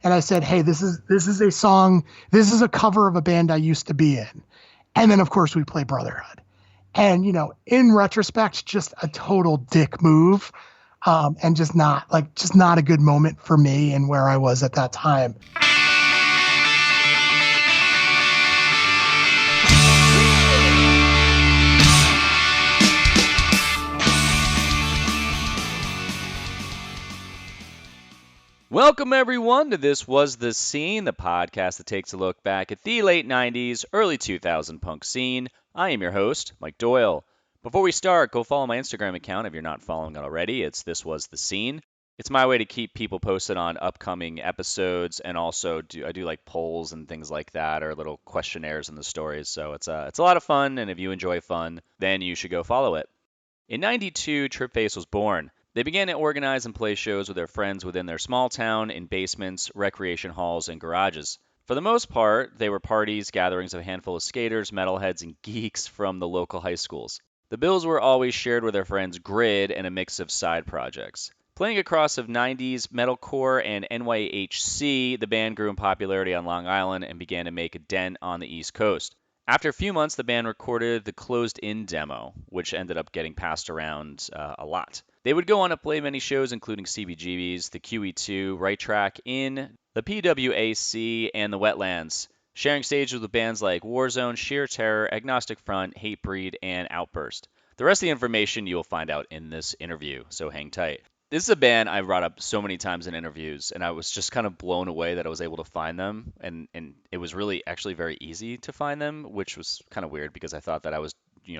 And I said, hey, this is a song. This is a cover of a band I used to be in. And then, of course, we play Brotherhood. And, in retrospect, just a total dick move. And just not a good moment for me and where I was at that time. Welcome, everyone, to This Was The Scene, the podcast that takes a look back at the late 90s, early 2000 punk scene. I am your host, Mike Doyle. Before we start, go follow my Instagram account if you're not following it already. It's This Was The Scene. It's my way to keep people posted on upcoming episodes, and also I do like polls and things like that, or little questionnaires in the stories. So it's a lot of fun, and if you enjoy fun, then you should go follow it. In '92, Tripface was born. They began to organize and play shows with their friends within their small town in basements, recreation halls, and garages. For the most part, they were parties, gatherings of a handful of skaters, metalheads, and geeks from the local high schools. The bills were always shared with their friends Grid and a mix of side projects. Playing across of 90s metalcore and NYHC, the band grew in popularity on Long Island and began to make a dent on the East Coast. After a few months, the band recorded the closed-in demo, which ended up getting passed around a lot. They would go on to play many shows, including CBGBs, the QE2, Right Track In, the PWAC, and the Wetlands, sharing stages with bands like Warzone, Sheer Terror, Agnostic Front, Hatebreed, and Outburst. The rest of the information you will find out in this interview, so hang tight. This is a band I brought up so many times in interviews, and I was just kind of blown away that I was able to find them, and it was really actually very easy to find them, which was kind of weird because I thought that I was,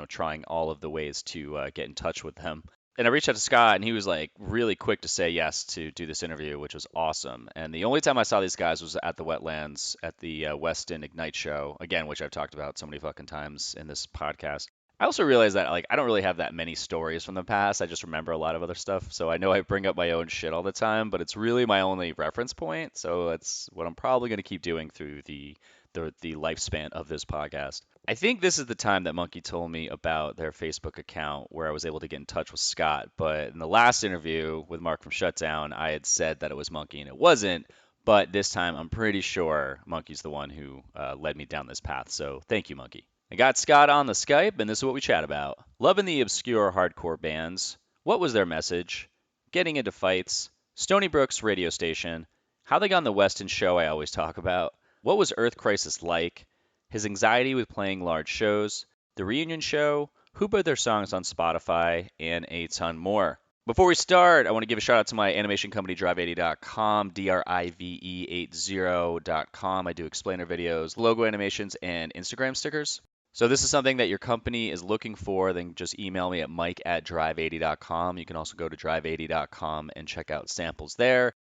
trying all of the ways to get in touch with them. And I reached out to Scott, and he was like really quick to say yes to do this interview, which was awesome. And the only time I saw these guys was at the Wetlands at the Weston Ignite show, again, which I've talked about so many fucking times in this podcast. I also realized that I don't really have that many stories from the past. I just remember a lot of other stuff. So I know I bring up my own shit all the time, but it's really my only reference point. So that's what I'm probably going to keep doing through the lifespan of this podcast. I think this is the time that Monkey told me about their Facebook account where I was able to get in touch with Scott. But in the last interview with Mark from Shutdown, I had said that it was Monkey, and it wasn't. But this time, I'm pretty sure Monkey's the one who led me down this path. So thank you, Monkey. I got Scott on the Skype, and this is what we chat about. Loving the obscure hardcore bands. What was their message? Getting into fights. Stony Brook's radio station. How they got on the Weston show I always talk about. What was Earth Crisis like? His anxiety with playing large shows. The reunion show. Who put their songs on Spotify? And a ton more. Before we start, I want to give a shout out to my animation company, Drive80.com, DRIVE80.com. I do explainer videos, logo animations, and Instagram stickers. So if this is something that your company is looking for, then just email me at mike@drive80.com. You can also go to drive80.com and check out samples there.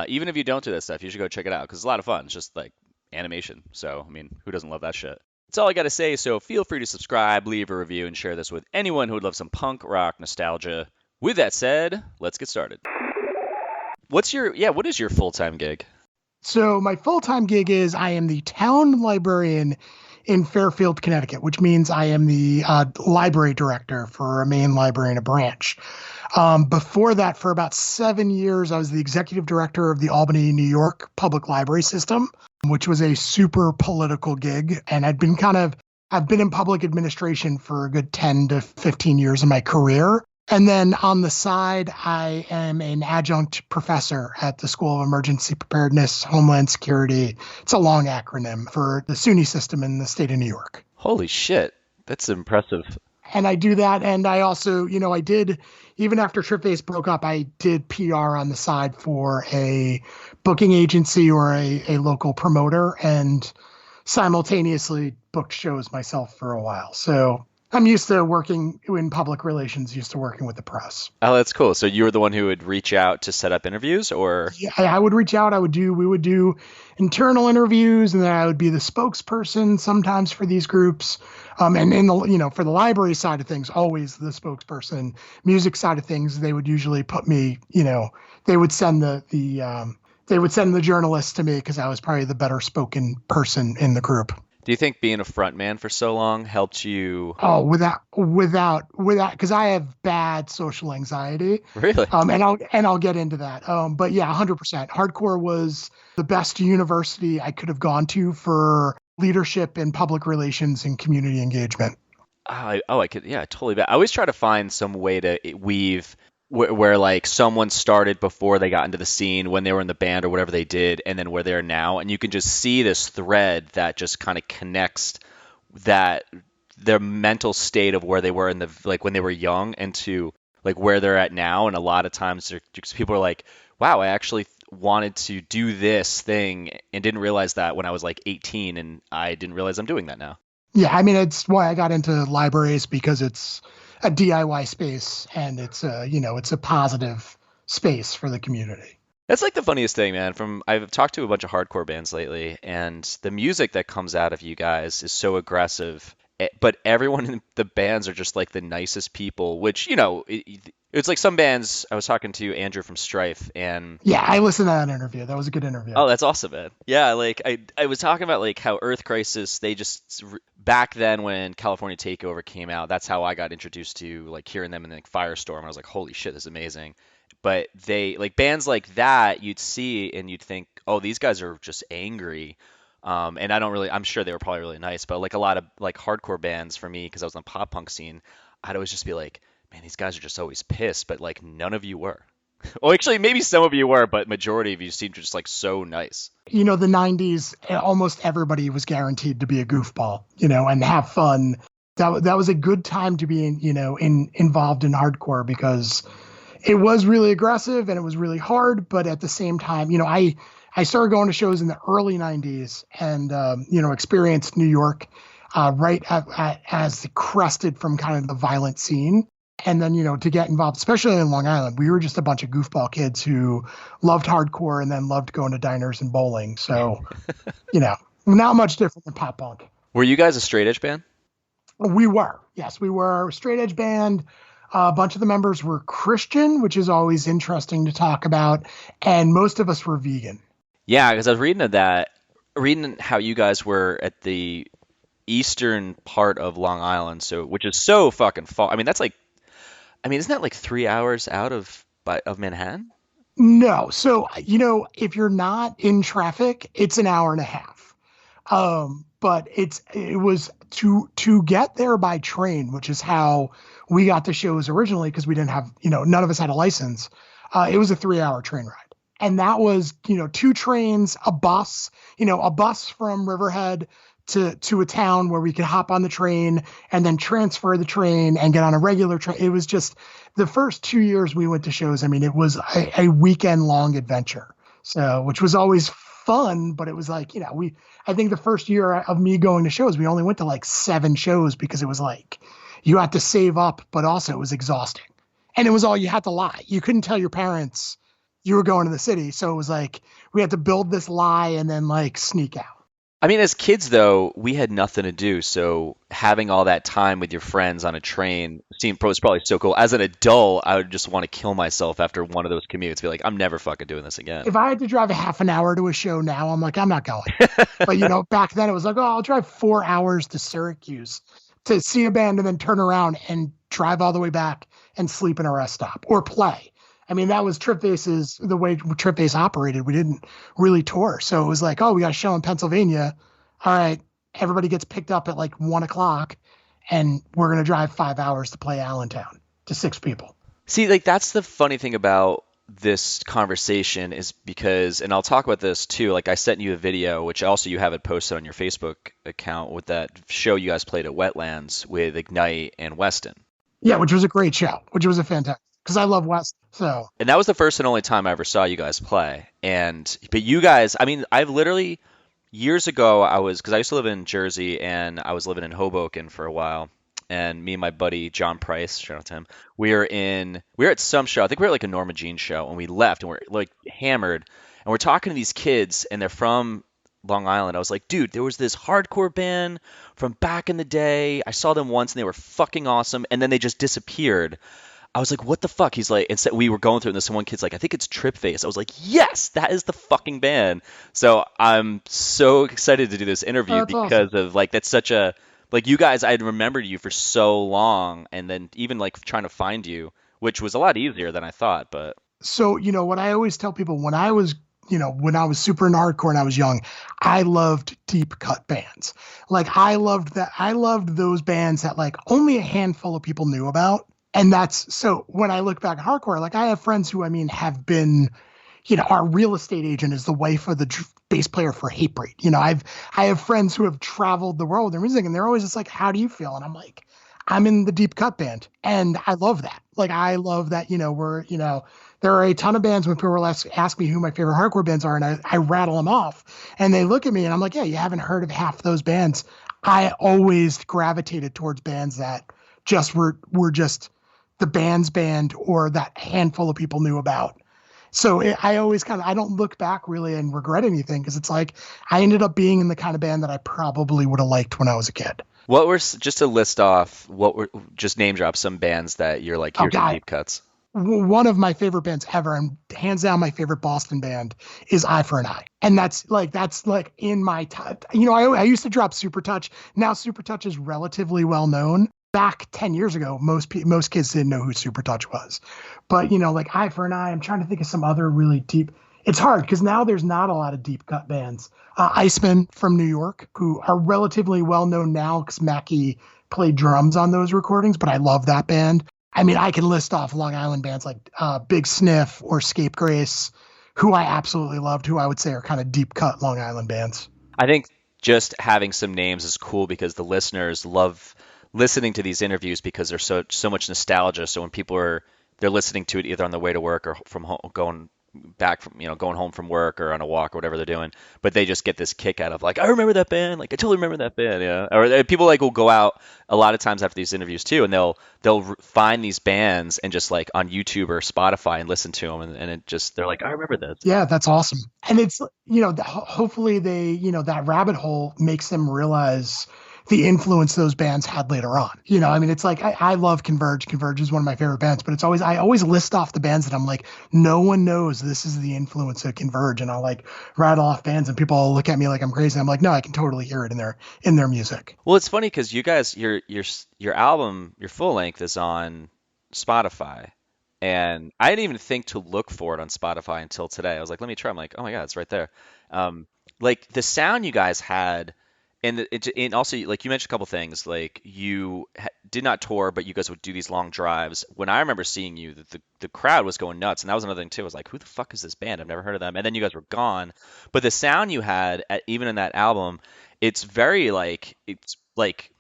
Even if you don't do that stuff, you should go check it out because it's a lot of fun. It's just like animation. So, I mean, who doesn't love that shit? That's all I got to say. So feel free to subscribe, leave a review, and share this with anyone who would love some punk rock nostalgia. With that said, let's get started. What is your full-time gig? So my full-time gig is I am the town librarian in Fairfield, Connecticut, which means I am the library director for a main library in a branch. Before that, for about 7 years, I was the executive director of the Albany, New York public library system, which was a super political gig. And I've been in public administration for a good 10 to 15 years of my career. And then on the side, I am an adjunct professor at the School of Emergency Preparedness, Homeland Security. It's a long acronym for the SUNY system in the state of New York. Holy shit. That's impressive. And I do that. And I also, I did, even after Tripface broke up, I did PR on the side for a booking agency or a local promoter and simultaneously booked shows myself for a while. So I'm used to working in public relations, used to working with the press. Oh, that's cool. So you were the one who would reach out to set up interviews, or? Yeah, I would reach out. We would do internal interviews, and then I would be the spokesperson sometimes for these groups. And in the, for the library side of things, always the spokesperson. Music side of things, they would usually put me, they would send the journalists to me because I was probably the better spoken person in the group. Do you think being a frontman for so long helped you? Oh, because I have bad social anxiety, Really? and I'll get into that. But yeah, 100%. Hardcore was the best university I could have gone to for leadership and public relations and community engagement. I could, yeah, totally. But I always try to find some way to weave where like someone started before they got into the scene when they were in the band or whatever they did, and then where they're now, and you can just see this thread that just kind of connects that their mental state of where they were in the like when they were young and to like where they're at now. And a lot of times people are like, "Wow, I actually wanted to do this thing and didn't realize that when I was like 18, and I didn't realize I'm doing that now." Yeah, I mean, it's why I got into libraries because it's a DIY space and it's a positive space for the community. That's like the funniest thing, man. From I've talked to a bunch of hardcore bands lately, and the music that comes out of you guys is so aggressive. But everyone in the bands are just like the nicest people, which, it's like some bands. I was talking to Andrew from Strife, and Yeah, I listened to that interview. That was a good interview. oh, that's awesome, man. Yeah, like I was talking about like how Earth Crisis, they just back then when California Takeover came out, that's how I got introduced to like hearing them in like Firestorm. I was like, holy shit, this is amazing. But they like bands like that you'd see and you'd think, oh, these guys are just angry. And I'm sure they were probably really nice, but like a lot of like hardcore bands for me, because I was in the pop punk scene, I'd always just be like, man, these guys are just always pissed, but like none of you were. Well, actually, maybe some of you were, but majority of you seemed just like so nice. The 90s, almost everybody was guaranteed to be a goofball, and have fun. That was a good time to be involved in hardcore because it was really aggressive and it was really hard, but at the same time, I started going to shows in the early 90s and experienced New York right as crested from kind of the violent scene. And then, to get involved, especially in Long Island, we were just a bunch of goofball kids who loved hardcore and then loved going to diners and bowling. So, not much different than pop punk. Were you guys a straight edge band? We were. Yes, we were a straight edge band. A bunch of the members were Christian, which is always interesting to talk about. And most of us were vegan. Yeah, because I was reading how you guys were at the eastern part of Long Island, which is so fucking far. I mean, isn't that like 3 hours out of Manhattan? No. So, if you're not in traffic, it's an hour and a half. But it was to get there by train, which is how we got the shows originally, because we didn't have, none of us had a license. It was a 3-hour train ride. And that was, 2 trains, a bus from Riverhead to a town where we could hop on the train and then transfer the train and get on a regular train. It was just the first 2 years we went to shows. I mean, it was a weekend long adventure. So, which was always fun, but it was like, I think the first year of me going to shows, we only went to like 7 shows because it was like, you had to save up, but also it was exhausting. And it was all, you had to lie. You couldn't tell your parents you were going to the city. So it was like, we had to build this lie and then like sneak out. I mean, as kids, though, we had nothing to do, so having all that time with your friends on a train was probably so cool. As an adult, I would just want to kill myself after one of those commutes. Be like, I'm never fucking doing this again. If I had to drive a half an hour to a show now, I'm like, I'm not going. But, back then it was like, oh, I'll drive 4 hours to Syracuse to see a band and then turn around and drive all the way back and sleep in a rest stop or play. I mean, that was the way Tripface operated. We didn't really tour. So it was like, oh, we got a show in Pennsylvania. All right, everybody gets picked up at like 1:00 and we're going to drive 5 hours to play Allentown to 6 people. See, like that's the funny thing about this conversation is because, and I'll talk about this too, like I sent you a video, which also you have it posted on your Facebook account with that show you guys played at Wetlands with Ignite and Weston. Yeah, which was a great show, which was a fantastic, because I love West. So, and that was the first and only time I ever saw you guys play. But you guys, I mean, I've literally years ago, because I used to live in Jersey and I was living in Hoboken for a while. And me and my buddy John Price, shout out to him, we were at some show. I think we were at like a Norma Jean show, and we left and we're like hammered. And we're talking to these kids, and they're from Long Island. I was like, dude, there was this hardcore band from back in the day. I saw them once, and they were fucking awesome. And then they just disappeared. I was like, what the fuck? He's like, and so we were going through it, and this one kid's like, I think it's Tripface. I was like, yes, that is the fucking band. So I'm so excited to do this Oh, interview that's awesome. because of like that's such a like you guys. I had remembered you for so long, and then even like trying to find you, which was a lot easier than I thought. But So, what I always tell people when I was super into hardcore and I was young, I loved deep cut bands. Like I loved those bands that like only a handful of people knew about. And that's so when I look back at hardcore, like I have friends who have been, our real estate agent is the wife of the bass player for Hatebreed. I have friends who have traveled the world with their music and they're always just like, how do you feel? And I'm like, I'm in the deep cut band and I love that. Like I love that, there are a ton of bands when people ask me who my favorite hardcore bands are and I rattle them off and they look at me and I'm like, yeah, you haven't heard of half those bands. I always gravitated towards bands that just were just the band's band or that handful of people knew about. So I always I don't look back really and regret anything because it's like I ended up being in the kind of band that I probably would have liked when I was a kid. what were just to list off what were just name drop some bands that you're like, Oh here's some God, deep cuts. one of my favorite bands ever, and hands down my favorite Boston band is Eye for an Eye, and that's like in my top. I used to drop Super Touch. Now Super Touch is relatively well known. Back 10 years ago, most kids didn't know who Super Touch was, but like Eye for an Eye. I'm trying to think of some other really deep. It's hard because now there's not a lot of deep cut bands. Iceman from New York, who are relatively well known now because Mackie played drums on those recordings, but I love that band. I mean, I can list off Long Island bands like Big Sniff or Scapegrace, who I absolutely loved, who I would say are kind of deep cut Long Island bands. I think just having some names is cool because the listeners love listening to these interviews because there's so much nostalgia. So when people are they're listening to it either on the way to work or from home, going back from going home from work or on a walk or whatever they're doing, but they just get this kick out of like I remember that band, like I totally remember that band, yeah. Or people like will go out a lot of times after these interviews too, and they'll find these bands and just like on YouTube or Spotify and listen to them, and it just they're like I remember this. Yeah, that's awesome. And it's, hopefully that rabbit hole makes them realize the influence those bands had later on. I mean, it's like I love Converge. Converge is one of my favorite bands, but I always list off the bands that I'm like, no one knows this is the influence of Converge. And I'll like rattle off bands and people will look at me like I'm crazy. I'm like, no, I can totally hear it in their music. Well, it's funny because you guys, your album, your full length is on Spotify, and I didn't even think to look for it on Spotify until today. I was like, let me try. I'm like, oh my God, it's right there. Like the sound you guys had, and also like you mentioned a couple things, like you did not tour, but you guys would do these long drives. When I remember seeing you, the crowd was going nuts, and that was another thing too. I was like, who the fuck is this band? I've never heard of them. And then you guys were gone, but the sound you had, even in that album, it's very like I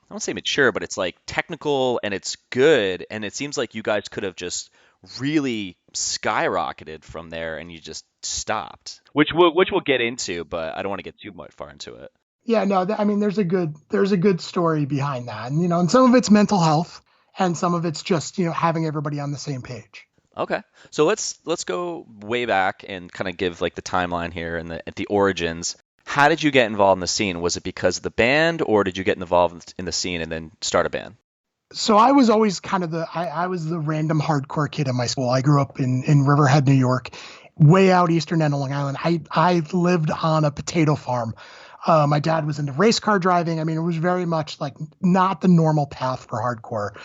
don't say mature, but it's like technical and it's good, and it seems like you guys could have just really skyrocketed from there and you just stopped, which we'll get into, but I don't want to get too much far into it. Yeah, no, I mean, there's a good story behind that, and some of it's mental health, and some of it's just having everybody on the same page. Okay, so let's go way back and kind of give like the timeline here and the origins. How did you get involved in the scene? Was it because of the band, or did you get involved in the scene and then start a band? So I was always kind of I was the random hardcore kid in my school. I grew up in Riverhead, New York, way out eastern end of Long Island. I lived on a potato farm. My dad was into race car driving. I mean, it was very much like not the normal path for hardcore.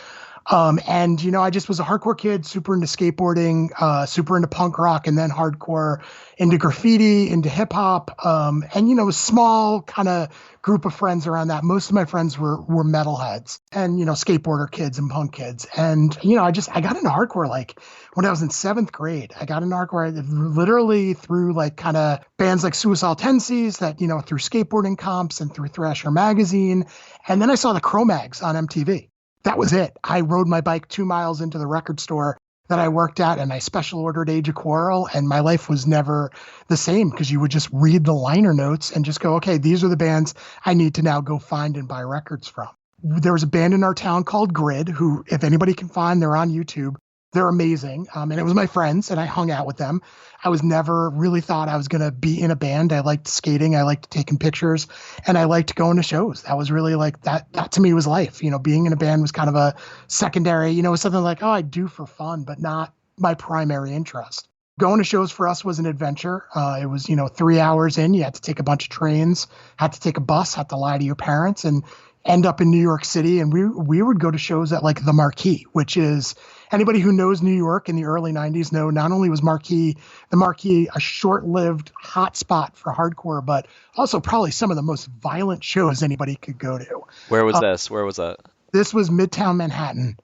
And I just was a hardcore kid, super into skateboarding, super into punk rock, and then hardcore, into graffiti, into hip hop, and a small kind of group of friends around that. Most of my friends were metalheads, and skateboarder kids and punk kids, and I got into hardcore like when I was in seventh grade. I got into hardcore literally through like kind of bands like Suicidal Tendencies, that through skateboarding comps and through Thrasher magazine, and then I saw the Cro-Mags on MTV. That was it. I rode my bike 2 miles into the record store that I worked at, and I special ordered Age of Quarrel, and my life was never the same because you would just read the liner notes and just go, okay, these are the bands I need to now go find and buy records from. There was a band in our town called Grid, who, if anybody can find, they're on YouTube. They're amazing. And it was my friends, and I hung out with them. I was never really thought I was going to be in a band. I liked skating. I liked taking pictures, and I liked going to shows. That was really like that. That to me was life. Being in a band was kind of a secondary, it was something like, oh, I do for fun, but not my primary interest. Going to shows for us was an adventure. It was, 3 hours in, you had to take a bunch of trains, had to take a bus, had to lie to your parents, and end up in New York City. And we would go to shows at like the Marquee, which is anybody who knows New York in the early 90s know not only was the Marquee a short-lived hot spot for hardcore, but also probably some of the most violent shows anybody could go to. Where was this? Where was that? This was Midtown Manhattan.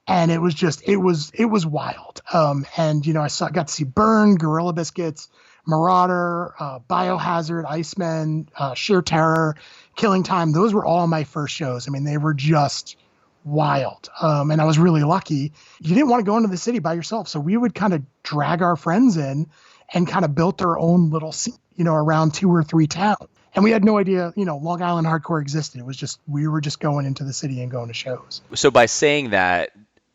And it was just, it was wild. And, got to see Burn, Gorilla Biscuits, Marauder, Biohazard, Iceman, Sheer Terror, Killing Time. Those were all my first shows. I mean, they were just wild. And I was really lucky. You didn't want to go into the city by yourself. So we would kind of drag our friends in and kind of built our own little scene, around 2 or 3 towns. And we had no idea, Long Island hardcore existed. It was just, we were just going into the city and going to shows. So by saying that,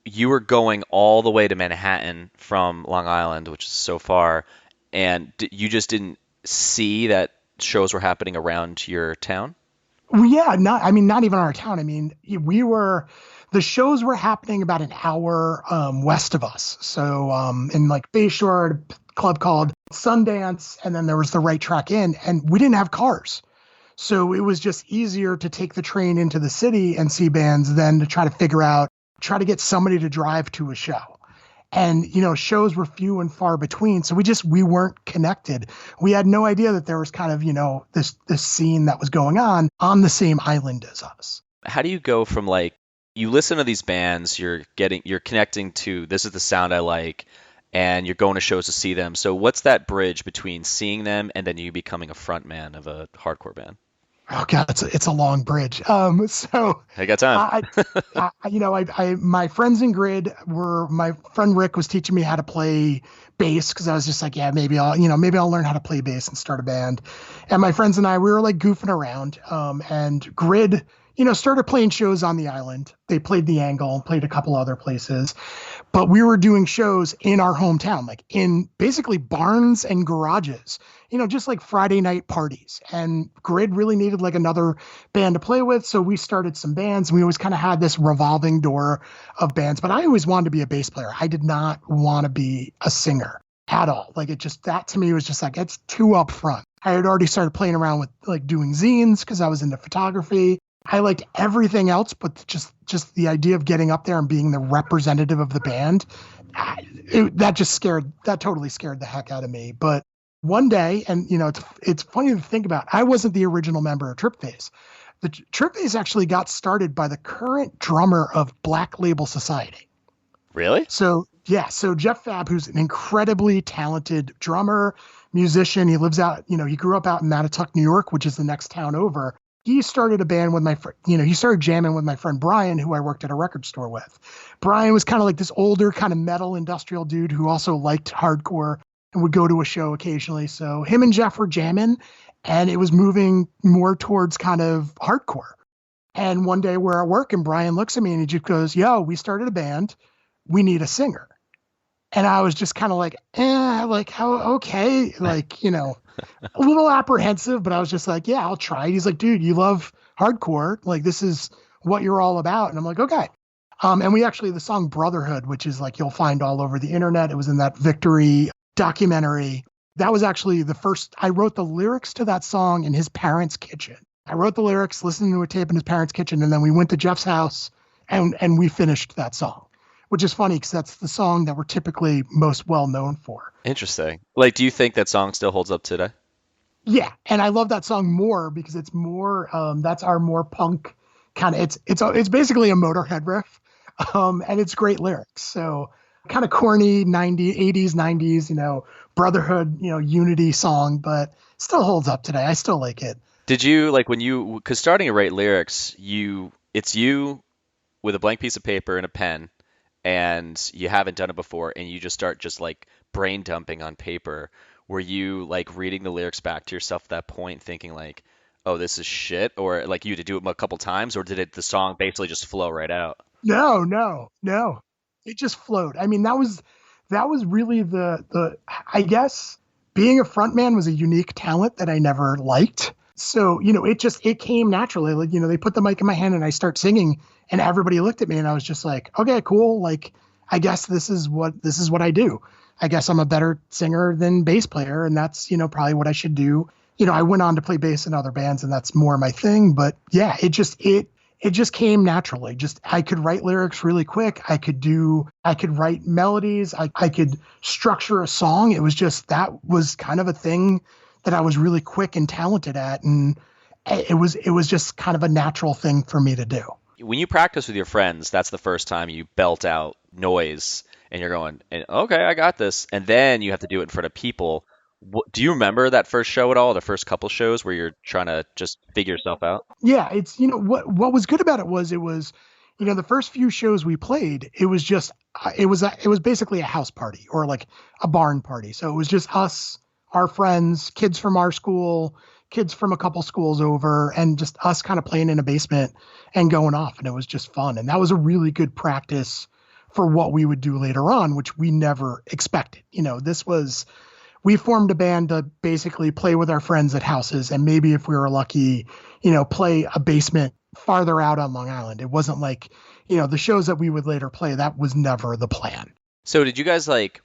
you were going all the way to Manhattan from Long Island, which is so far, and you just didn't see that shows were happening around your town? Well, yeah, not even our town. I mean, the shows were happening about an hour west of us. So in like Bayshore, a club called Sundance, and then there was the Right Track Inn, and we didn't have cars. So it was just easier to take the train into the city and see bands than to try to get somebody to drive to a show. And, shows were few and far between. So we weren't connected. We had no idea that there was kind of, this scene that was going on the same island as us. How do you go from like, you listen to these bands, you're connecting to, this is the sound I like, and you're going to shows to see them. So what's that bridge between seeing them and then you becoming a front man of a hardcore band? Oh God, it's a long bridge. So I got time. My friends in Grid my friend Rick was teaching me how to play bass because I was just like, yeah, maybe I'll learn how to play bass and start a band. And my friends and I, we were like goofing around. And Grid, started playing shows on the island. They played the Angle, played a couple other places, but we were doing shows in our hometown, like in basically barns and garages, just like Friday night parties. And Grid really needed like another band to play with. So we started some bands. We always kind of had this revolving door of bands, but I always wanted to be a bass player. I did not want to be a singer at all. Like that to me was just like, it's too upfront. I had already started playing around with like doing zines because I was into photography. I liked everything else, but just the idea of getting up there and being the representative of the band, that totally scared the heck out of me. But one day, and it's funny to think about, I wasn't the original member of Tripface. The Tripface actually got started by the current drummer of Black Label Society. Really? So yeah, so Jeff Fab, who's an incredibly talented drummer, musician, he lives out, he grew up out in Mattituck, New York, which is the next town over. He started a band with my friend, he started jamming with my friend Brian, who I worked at a record store with. Brian was kind of like this older kind of metal industrial dude who also liked hardcore and would go to a show occasionally. So him and Jeff were jamming, and it was moving more towards kind of hardcore. And one day we're at work and Brian looks at me and he just goes, yo, we started a band. We need a singer. And I was just kind of like, like, how, okay. Like, a little apprehensive, but I was just like, yeah, I'll try it. He's like, dude, you love hardcore. Like, this is what you're all about. And I'm like, okay. And we actually, the song Brotherhood, which is like, you'll find all over the internet. It was in that Victory documentary. That was actually I wrote the lyrics to that song in his parents' kitchen. I wrote the lyrics, listened to a tape in his parents' kitchen, and then we went to Jeff's house and we finished that song, which is funny because that's the song that we're typically most well known for. Interesting. Like, do you think that song still holds up today? Yeah, and I love that song more because it's more that's our more punk kind of it's basically a Motorhead riff, and it's great lyrics. So kind of corny 80s 90s Brotherhood unity song, but still holds up today. I still like it. Did you like because starting to write lyrics, it's you with a blank piece of paper and a pen, and you haven't done it before, and you just start like brain dumping on paper? Were you like reading the lyrics back to yourself at that point, thinking like, oh, this is shit, or like you had to do it a couple times, or did the song basically just flow right out? No. it just flowed. I mean, that was really I guess being a frontman was a unique talent that I never liked. So, it came naturally. Like, they put the mic in my hand and I start singing and everybody looked at me and I was just like, okay, cool. Like, I guess this is what I do. I guess I'm a better singer than bass player, and that's, probably what I should do. I went on to play bass in other bands and that's more my thing, but yeah, it just came naturally. Just I could write lyrics really quick. I could write melodies. I could structure a song. It was just that was kind of a thing that I was really quick and talented at, and it was just kind of a natural thing for me to do. When you practice with your friends, that's the first time you belt out noise and you're going, okay, I got this. And then you have to do it in front of people. Do you remember that first show at all? The first couple shows where you're trying to just figure yourself out? Yeah, it's what was good about it was the first few shows we played, it was just it was basically a house party or like a barn party. So it was just us, our friends, kids from our school, kids from a couple schools over, and just us kind of playing in a basement and going off, and it was just fun. And that was a really good practice for what we would do later on, which we never expected. This was we formed a band to basically play with our friends at houses and maybe if we were lucky, play a basement farther out on Long Island. It wasn't like, the shows that we would later play, that was never the plan. So did you guys like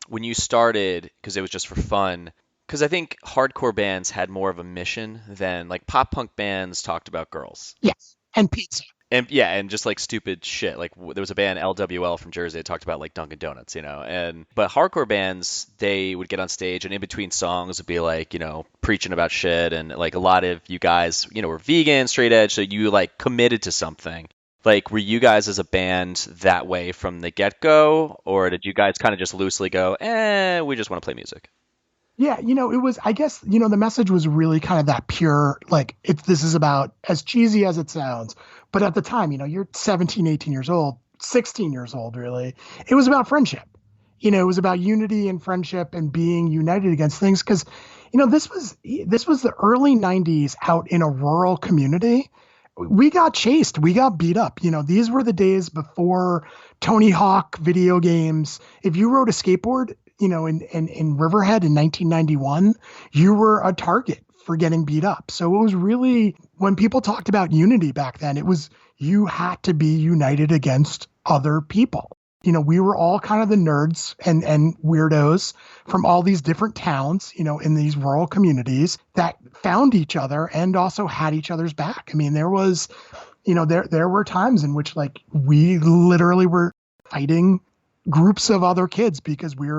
when you started, because it was just for fun, because I think hardcore bands had more of a mission than like pop punk bands talked about girls. Yes. And pizza. And yeah, and just like stupid shit. Like there was a band LWL from Jersey that talked about like Dunkin' Donuts, and but hardcore bands, they would get on stage and in between songs would be like, preaching about shit, and like a lot of you guys, were vegan, straight edge, so you like committed to something. Like were you guys as a band that way from the get-go, or did you guys kind of just loosely go, we just want to play music? Yeah, it was, I guess, the message was really kind of that pure, like, this is about, as cheesy as it sounds, but at the time, you're 17, 18 years old, 16 years old, really. It was about friendship. It was about unity and friendship and being united against things. Because, this was the early 90s out in a rural community. We got chased. We got beat up. These were the days before Tony Hawk video games. If you rode a skateboard, in Riverhead in 1991, you were a target for getting beat up. So it was really, when people talked about unity back then, it was you had to be united against other people. We were all kind of the nerds and weirdos from all these different towns, in these rural communities that found each other and also had each other's back. I mean, there was, there were times in which like we literally were fighting groups of other kids because we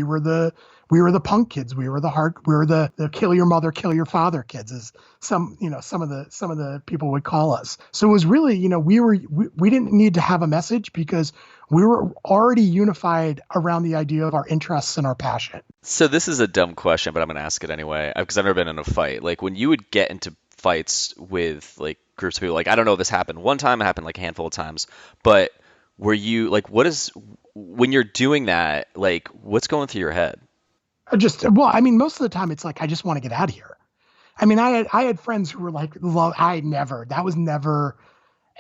were the punk kids. We were the kill your mother, kill your father kids, as some of the people would call us. So it was really, we didn't need to have a message because we were already unified around the idea of our interests and our passion. So this is a dumb question, but I'm going to ask it anyway, because I've never been in a fight. Like when you would get into fights with like groups of people, like I don't know if this happened one time, it happened like a handful of times, but were you like, when you're doing that, like what's going through your head? Most of the time it's like, I just want to get out of here. I mean, I had friends who were like, that was never,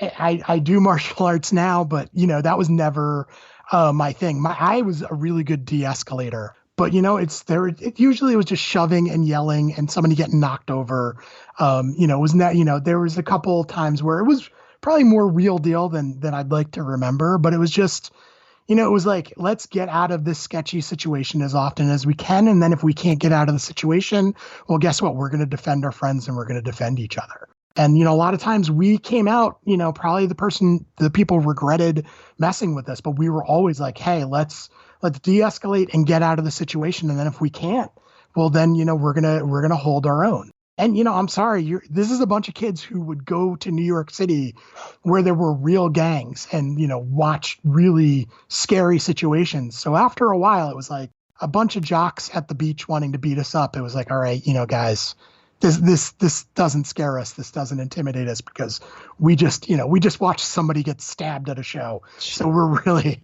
I do martial arts now, but that was never my thing. I was a really good de-escalator, but it usually was just shoving and yelling and somebody getting knocked over. It was not, there was a couple times where it was probably more real deal than I'd like to remember, but it was just, it was like, let's get out of this sketchy situation as often as we can. And then if we can't get out of the situation, well, guess what? We're going to defend our friends and we're going to defend each other. And, a lot of times we came out, probably the people regretted messing with us, but we were always like, hey, let's de-escalate and get out of the situation. And then if we can't, well, then, we're going to hold our own. And, I'm sorry, this is a bunch of kids who would go to New York City where there were real gangs and, watch really scary situations. So after a while, it was like a bunch of jocks at the beach wanting to beat us up. It was like, all right, guys, this doesn't scare us. This doesn't intimidate us because we just watched somebody get stabbed at a show. So we're really,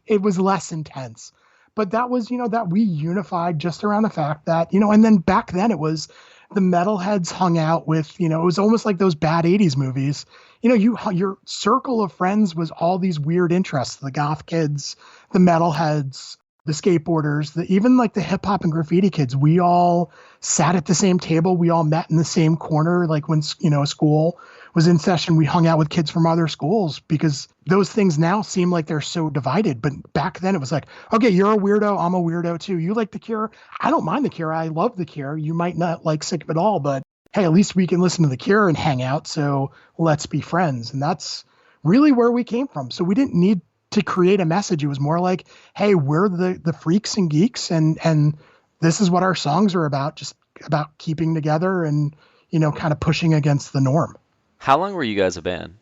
it was less intense. But that was, that we unified just around the fact that, and then back then it was the metalheads hung out with, it was almost like those bad 80s movies. Your circle of friends was all these weird interests, the goth kids, the metalheads, the skateboarders, even like the hip hop and graffiti kids. We all sat at the same table. We all met in the same corner. Like when, a school was in session, we hung out with kids from other schools, because those things now seem like they're so divided. But back then it was like, okay, you're a weirdo. I'm a weirdo too. You like The Cure. I don't mind The Cure. I love The Cure. You might not like Sick of It All, but hey, at least we can listen to The Cure and hang out. So let's be friends. And that's really where we came from. So we didn't need to create a message. It was more like, hey, we're the freaks and geeks, and this is what our songs are about, just about keeping together and, kind of pushing against the norm. How long were you guys a band?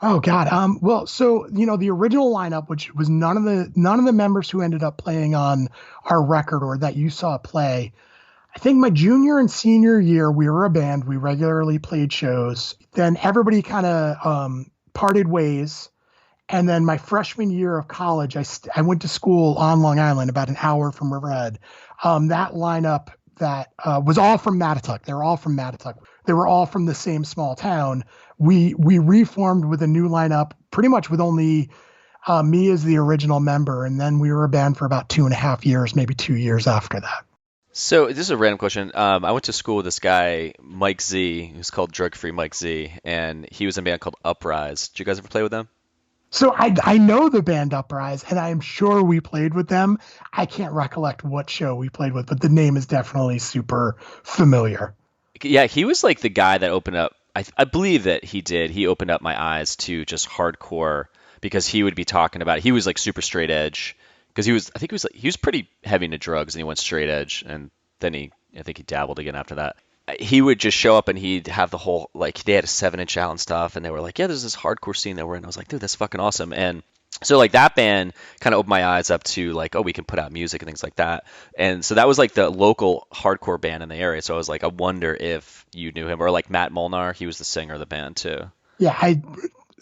Oh God. Well, so, the original lineup, which was none of the members who ended up playing on our record or that you saw play, I think my junior and senior year, we were a band. We regularly played shows. Then everybody kind of parted ways. And then my freshman year of college, I went to school on Long Island, about an hour from Riverhead. That lineup that was all from Mattatuck. They were all from Mattatuck. They were all from the same small town. We reformed with a new lineup, pretty much with only me as the original member. And then we were a band for about 2.5 years, maybe 2 years after that. So this is a random question. I went to school with this guy, Mike Z, who's called Drug Free Mike Z, and he was in a band called Uprise. Did you guys ever play with them? So I know the band Uprise, and I'm sure we played with them. I can't recollect what show we played with, but the name is definitely super familiar. Yeah, he was like the guy that opened up. I believe that he did. He opened up my eyes to just hardcore, because he would be talking about. He was like super straight edge, because he was pretty heavy into drugs, and he went straight edge, and then I think he dabbled again after that. He would just show up and he'd have the whole, like, they had a 7-inch out and stuff, and they were like, yeah, there's this hardcore scene that we're in. I was like, dude, that's fucking awesome. And so like that band kind of opened my eyes up to like, oh, we can put out music and things like that. And so that was like the local hardcore band in the area. So I was like, I wonder if you knew him, or like Matt Molnar. He was the singer of the band too. Yeah,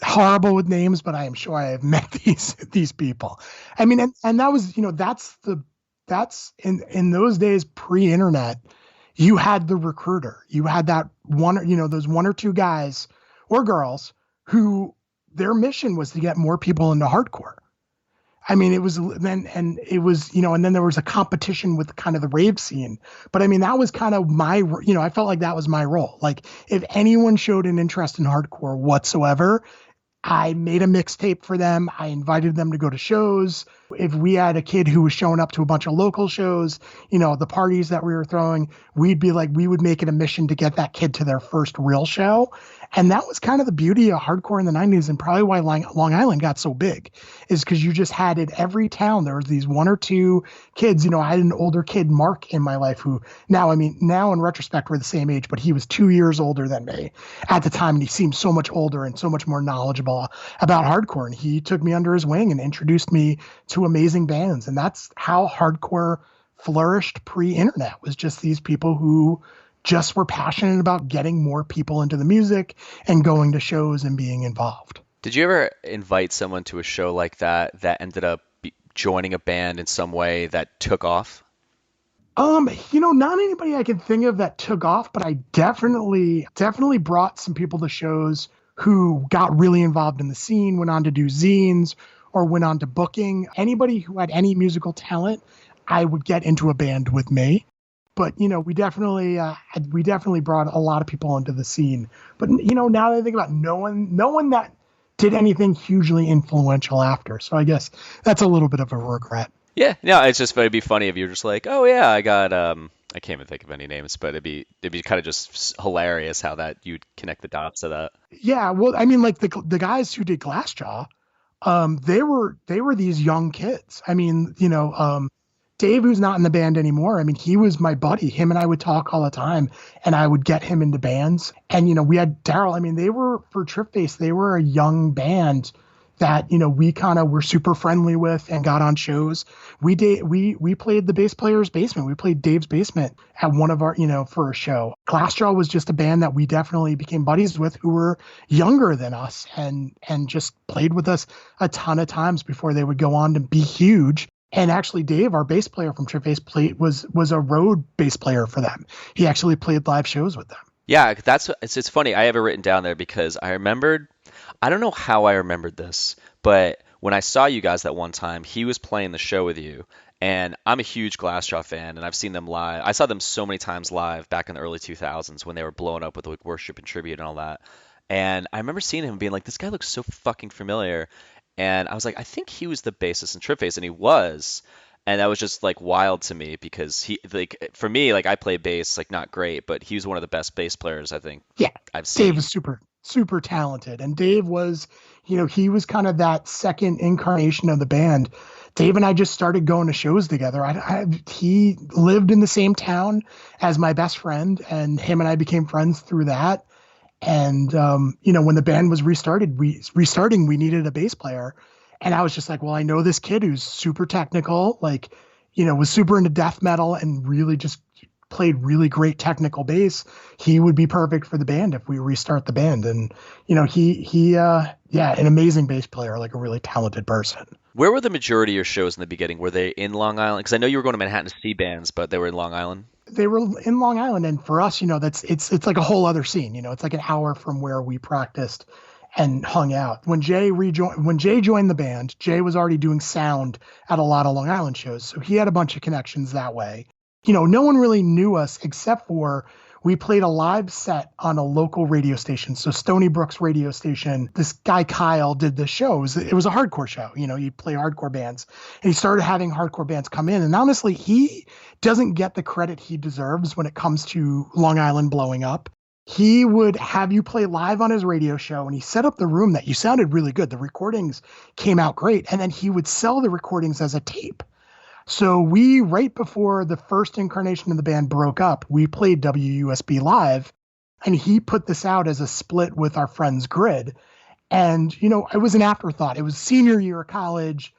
horrible with names, but I am sure I have met these people. I mean, and that was, that's in those days pre-internet. You had the recruiter. You had that those 1 or 2 guys or girls who their mission was to get more people into hardcore. I mean, it was then, and it was, and then there was a competition with kind of the rave scene. But I mean, that was kind of I felt like that was my role. Like, if anyone showed an interest in hardcore whatsoever, I made a mixtape for them. I invited them to go to shows. If we had a kid who was showing up to a bunch of local shows, the parties that we were throwing, we would make it a mission to get that kid to their first real show. And that was kind of the beauty of hardcore in the 90s, and probably why Long Island got so big, is because you just had in every town, there was these 1 or 2 kids. I had an older kid, Mark, in my life, who now in retrospect, we're the same age, but he was 2 years older than me at the time. And he seemed so much older and so much more knowledgeable about hardcore. And he took me under his wing and introduced me to amazing bands. And that's how hardcore flourished pre-internet, was just these people who just were passionate about getting more people into the music and going to shows and being involved. Did you ever invite someone to a show like that ended up joining a band in some way that took off? Not anybody I can think of that took off, but I definitely brought some people to shows who got really involved in the scene, went on to do zines or went on to booking. Anybody who had any musical talent, I would get into a band with me. But, we definitely brought a lot of people into the scene. But, now that I think about it, no one that did anything hugely influential after. So I guess that's a little bit of a regret. Yeah, no, it'd be funny if you're just like, oh yeah, I got, I can't even think of any names, but it'd be kind of just hilarious how that you'd connect the dots to that. Yeah, well, I mean, like the guys who did Glassjaw, they were these young kids. I mean, Dave, who's not in the band anymore, I mean, he was my buddy. Him and I would talk all the time, and I would get him into bands. And, we had Daryl. I mean, they were, for Tripface, they were a young band that, we kind of were super friendly with and got on shows. We played the bass player's basement. We played Dave's basement at one of our, for a show. Glassjaw was just a band that we definitely became buddies with, who were younger than us and just played with us a ton of times before they would go on to be huge. And actually, Dave, our bass player from Tripface, was a road bass player for them. He actually played live shows with them. Yeah, it's funny. I have it written down there because I remembered. I don't know how I remembered this, but when I saw you guys that one time, he was playing the show with you, and I'm a huge Glassjaw fan, and I've seen them live. I saw them so many times live back in the early 2000s when they were blowing up with like Worship and Tribute and all that. And I remember seeing him being like, "This guy looks so fucking familiar," and I was like, "I think he was the bassist in Tripface," and he was. And that was just like wild to me because he like for me like I play bass like not great, but he was one of the best bass players I think Yeah, I've Dave seen. was super talented, and Dave was, he was kind of that second incarnation of the band. Dave and I just started going to shows together. He lived in the same town as my best friend, and him and I became friends through that. And when the band was restarting, we needed a bass player, and I was just like, well, I know this kid who's super technical, like, was super into death metal and really just played really great technical bass. He would be perfect for the band if we restart the band. And an amazing bass player, like a really talented person. Where were the majority of your shows in the beginning? Were they in Long Island? Because I know you were going to Manhattan to see bands, but they were in Long Island. They were in Long Island, and for us, that's it's like a whole other scene. It's like an hour from where we practiced and hung out. When Jay joined the band, Jay was already doing sound at a lot of Long Island shows, so he had a bunch of connections that way. No one really knew us except for we played a live set on a local radio station. So Stony Brook's radio station, this guy Kyle did the shows. It was a hardcore show. You play hardcore bands. And he started having hardcore bands come in. And honestly, he doesn't get the credit he deserves when it comes to Long Island blowing up. He would have you play live on his radio show, and he set up the room that you sounded really good. The recordings came out great. And then he would sell the recordings as a tape. So right before the first incarnation of the band broke up, we played WUSB live, and he put this out as a split with our friends Grid. And, it was an afterthought. It was senior year of college.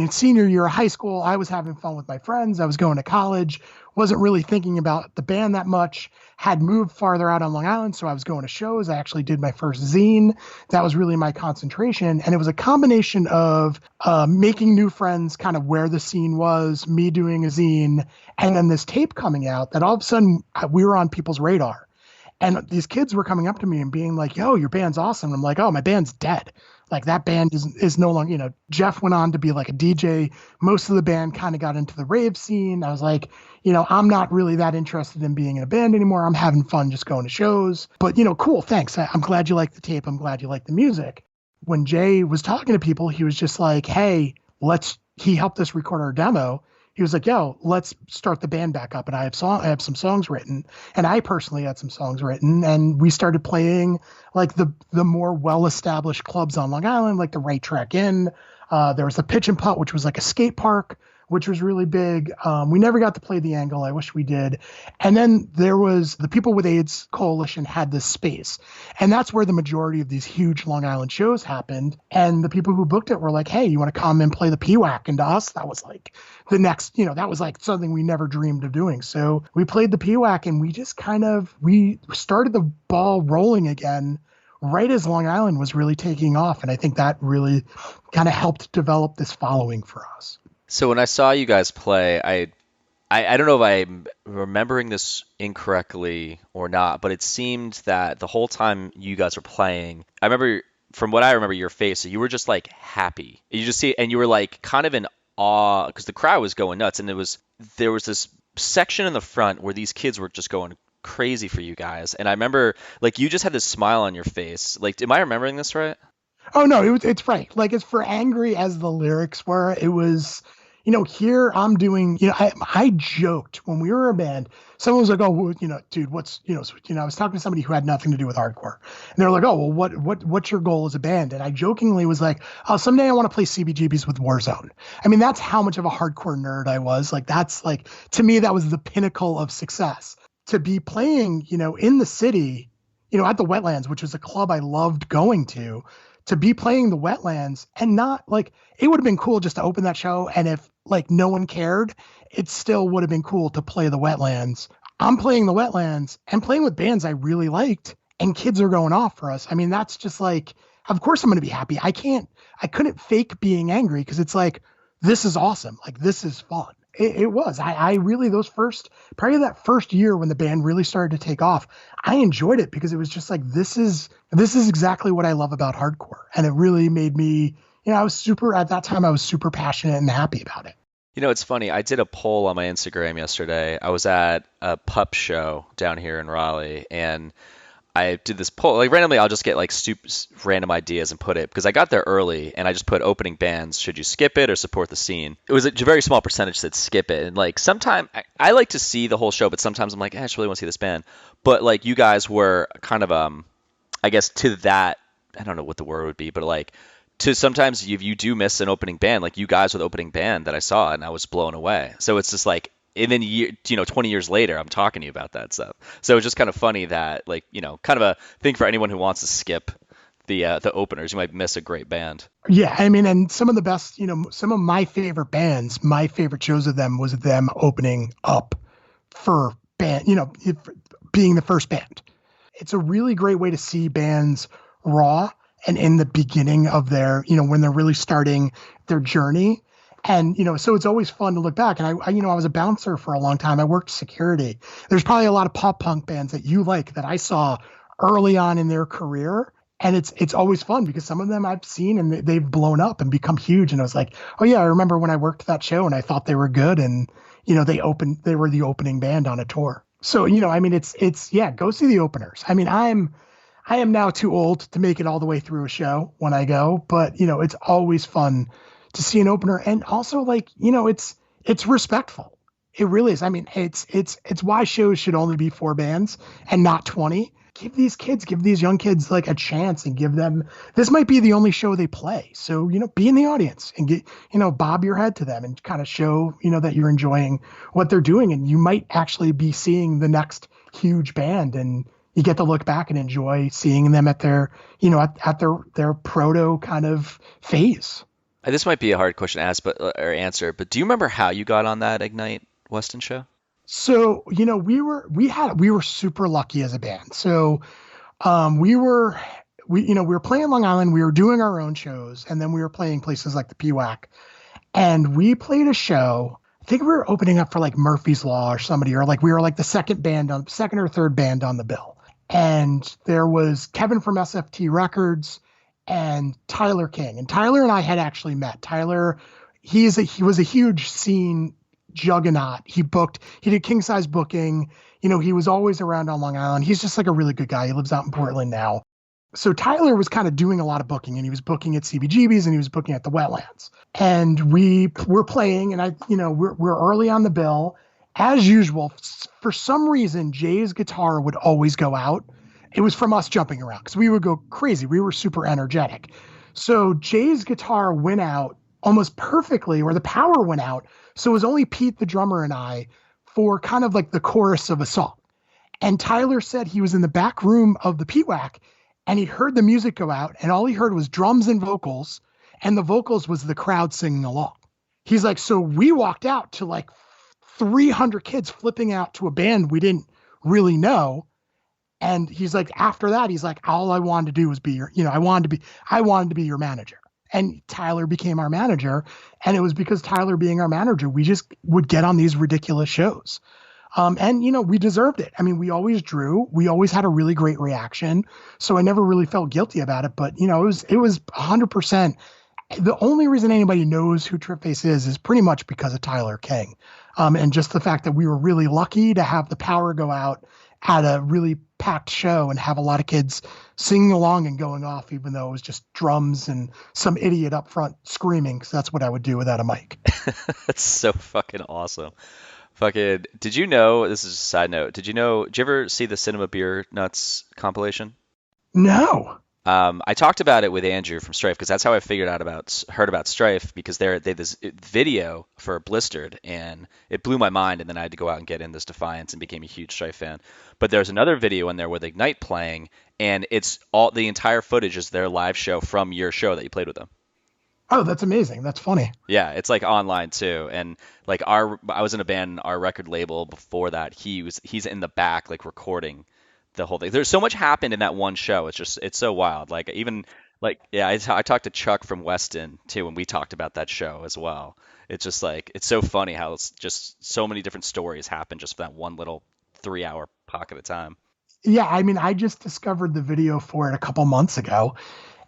Senior year of high school. I was having fun with my friends. I was going to college, wasn't really thinking about the band that much, had moved farther out on Long Island. So I was going to shows. I actually did my first zine. That was really my concentration. And it was a combination of making new friends kind of where the scene was, me doing a zine, and then this tape coming out that all of a sudden we were on people's radar. And these kids were coming up to me and being like, yo, your band's awesome. I'm like, oh, my band's dead. Like that band is no longer, Jeff went on to be like a DJ. Most of the band kind of got into the rave scene. I was like, I'm not really that interested in being in a band anymore. I'm having fun just going to shows. But, cool, thanks. I'm glad you like the tape. I'm glad you like the music. When Jay was talking to people, he was just like, hey, he helped us record our demo. He was like, yo, let's start the band back up. And I have some songs written. And I personally had some songs written. And we started playing like the more well-established clubs on Long Island, like the Right Track Inn. There was the Pitch and Putt, which was like a skate park, which was really big. We never got to play the Angle. I wish we did. And then there was the People with AIDS Coalition had this space. And that's where the majority of these huge Long Island shows happened. And the people who booked it were like, hey, you want to come and play the PWAC? And to us, that was like the next, that was like something we never dreamed of doing. So we played the PWAC, and we just we started the ball rolling again right as Long Island was really taking off. And I think that really kind of helped develop this following for us. So when I saw you guys play, I don't know if I'm remembering this incorrectly or not, but it seemed that the whole time you guys were playing, from what I remember your face, you were just like happy. You just see, and you were like kind of in awe because the crowd was going nuts, and there was this section in the front where these kids were just going crazy for you guys, and I remember like you just had this smile on your face. Like, am I remembering this right? Oh no, it's right. Like, as for angry as the lyrics were, it was, here I'm doing, I joked when we were a band. Someone was like, oh, well, dude, what's, I was talking to somebody who had nothing to do with hardcore, and they were like, oh, well, what's your goal as a band? And I jokingly was like, oh, someday I want to play CBGBs with Warzone. That's how much of a hardcore nerd I was. Like, that's like, to me, that was the pinnacle of success. To be playing, in the city, at the Wetlands, which was a club I loved going to be playing the Wetlands, and not like, it would have been cool just to open that show. And if like no one cared, it still would have been cool to play the Wetlands. I'm playing the Wetlands and playing with bands I really liked, and kids are going off for us. That's just like, of course I'm going to be happy. I couldn't fake being angry, because it's like, this is awesome. Like, this is fun. It was. I really, those first, probably that first year when the band really started to take off, I enjoyed it because it was just like, this is exactly what I love about hardcore. And it really made me, I was super, at that time, I was super passionate and happy about it. It's funny. I did a poll on my Instagram yesterday. I was at a pup show down here in Raleigh, and I did this poll. Like randomly, I'll just get like stupid random ideas and put it because I got there early, and I just put opening bands. Should you skip it or support the scene? It was a very small percentage that skip it, and like sometimes I like to see the whole show, but sometimes I'm like, I just really want to see this band. But like you guys were kind of I guess to that, I don't know what the word would be, but like to sometimes if you do miss an opening band, like you guys were the opening band that I saw, and I was blown away. So it's just like, and then 20 years later, I'm talking to you about that stuff. So it's just kind of funny that like, kind of a thing for anyone who wants to skip the openers. You might miss a great band. Yeah, I mean, and some of the best, some of my favorite bands, my favorite shows of them was them opening up for band, being the first band. It's a really great way to see bands raw and in the beginning of their, when they're really starting their journey. And, so it's always fun to look back. And I was a bouncer for a long time. I worked security. There's probably a lot of pop punk bands that you like that I saw early on in their career. And it's always fun because some of them I've seen and they've blown up and become huge. And I was like, oh yeah, I remember when I worked that show and I thought they were good. And, they were the opening band on a tour. So, I mean, yeah, go see the openers. I mean, I am now too old to make it all the way through a show when I go, but it's always fun to see an opener. And also like, it's respectful. It really is. I mean, it's why shows should only be 4 bands and not 20. Give these young kids like a chance and give them, this might be the only show they play. So, be in the audience and get, bob your head to them and kind of show, that you're enjoying what they're doing. And you might actually be seeing the next huge band and you get to look back and enjoy seeing them at their, at their proto kind of phase. This might be a hard question to ask, or answer, but do you remember how you got on that Ignite Weston show? So, we were super lucky as a band. So, we were playing Long Island, we were doing our own shows, and then we were playing places like the PWAC. And we played a show. I think we were opening up for like Murphy's Law or somebody, or like we were like the second or third band on the bill. And there was Kevin from SFT Records and Tyler King. And Tyler and I had actually met. Tyler, he was a huge scene juggernaut. He did king size booking. He was always around on Long Island. He's just like a really good guy. He lives out in Portland now. So Tyler was kind of doing a lot of booking, and he was booking at CBGBs and he was booking at the Wetlands. And we were playing, and we're early on the bill. As usual, for some reason, Jay's guitar would always go out. It was from us jumping around because we would go crazy. We were super energetic. So Jay's guitar went out almost perfectly, or the power went out. So it was only Pete, the drummer, and I for kind of like the chorus of a song. And Tyler said he was in the back room of the PWAC and he heard the music go out and all he heard was drums and vocals. And the vocals was the crowd singing along. He's like, so we walked out to like 300 kids flipping out to a band we didn't really know. And he's like, after that, he's like, all I wanted to do was be your, I wanted to be your manager. And Tyler became our manager. And it was because Tyler being our manager, we just would get on these ridiculous shows. And, we deserved it. I mean, we always drew. We always had a really great reaction. So I never really felt guilty about it. But, it was 100%. The only reason anybody knows who Tripface is pretty much because of Tyler King. And just the fact that we were really lucky to have the power go out at a really packed show and have a lot of kids singing along and going off, even though it was just drums and some idiot up front screaming, because that's what I would do without a mic. That's so fucking awesome. Fucking, did you know, this is a side note, did you ever see the Cinema Beer Nuts compilation? No. I talked about it with Andrew from Strife because that's how I heard about Strife, because they had this video for Blistered and it blew my mind, and then I had to go out and get in this Defiance and became a huge Strife fan. But there's another video in there with Ignite playing, and it's all the entire footage is their live show from your show that you played with them. Oh, that's amazing. That's funny. Yeah, it's like online too. And like I was in a band, our record label before that, he's in the back like recording the whole thing. There's so much happened in that one show. It's so wild. Like even Like, yeah, I talked to Chuck from Weston too, and we talked about that show as well. It's just like it's so funny how it's just so many different stories happen just for that one little 3 hour pocket of time. Yeah, I mean, I just discovered the video for it a couple months ago,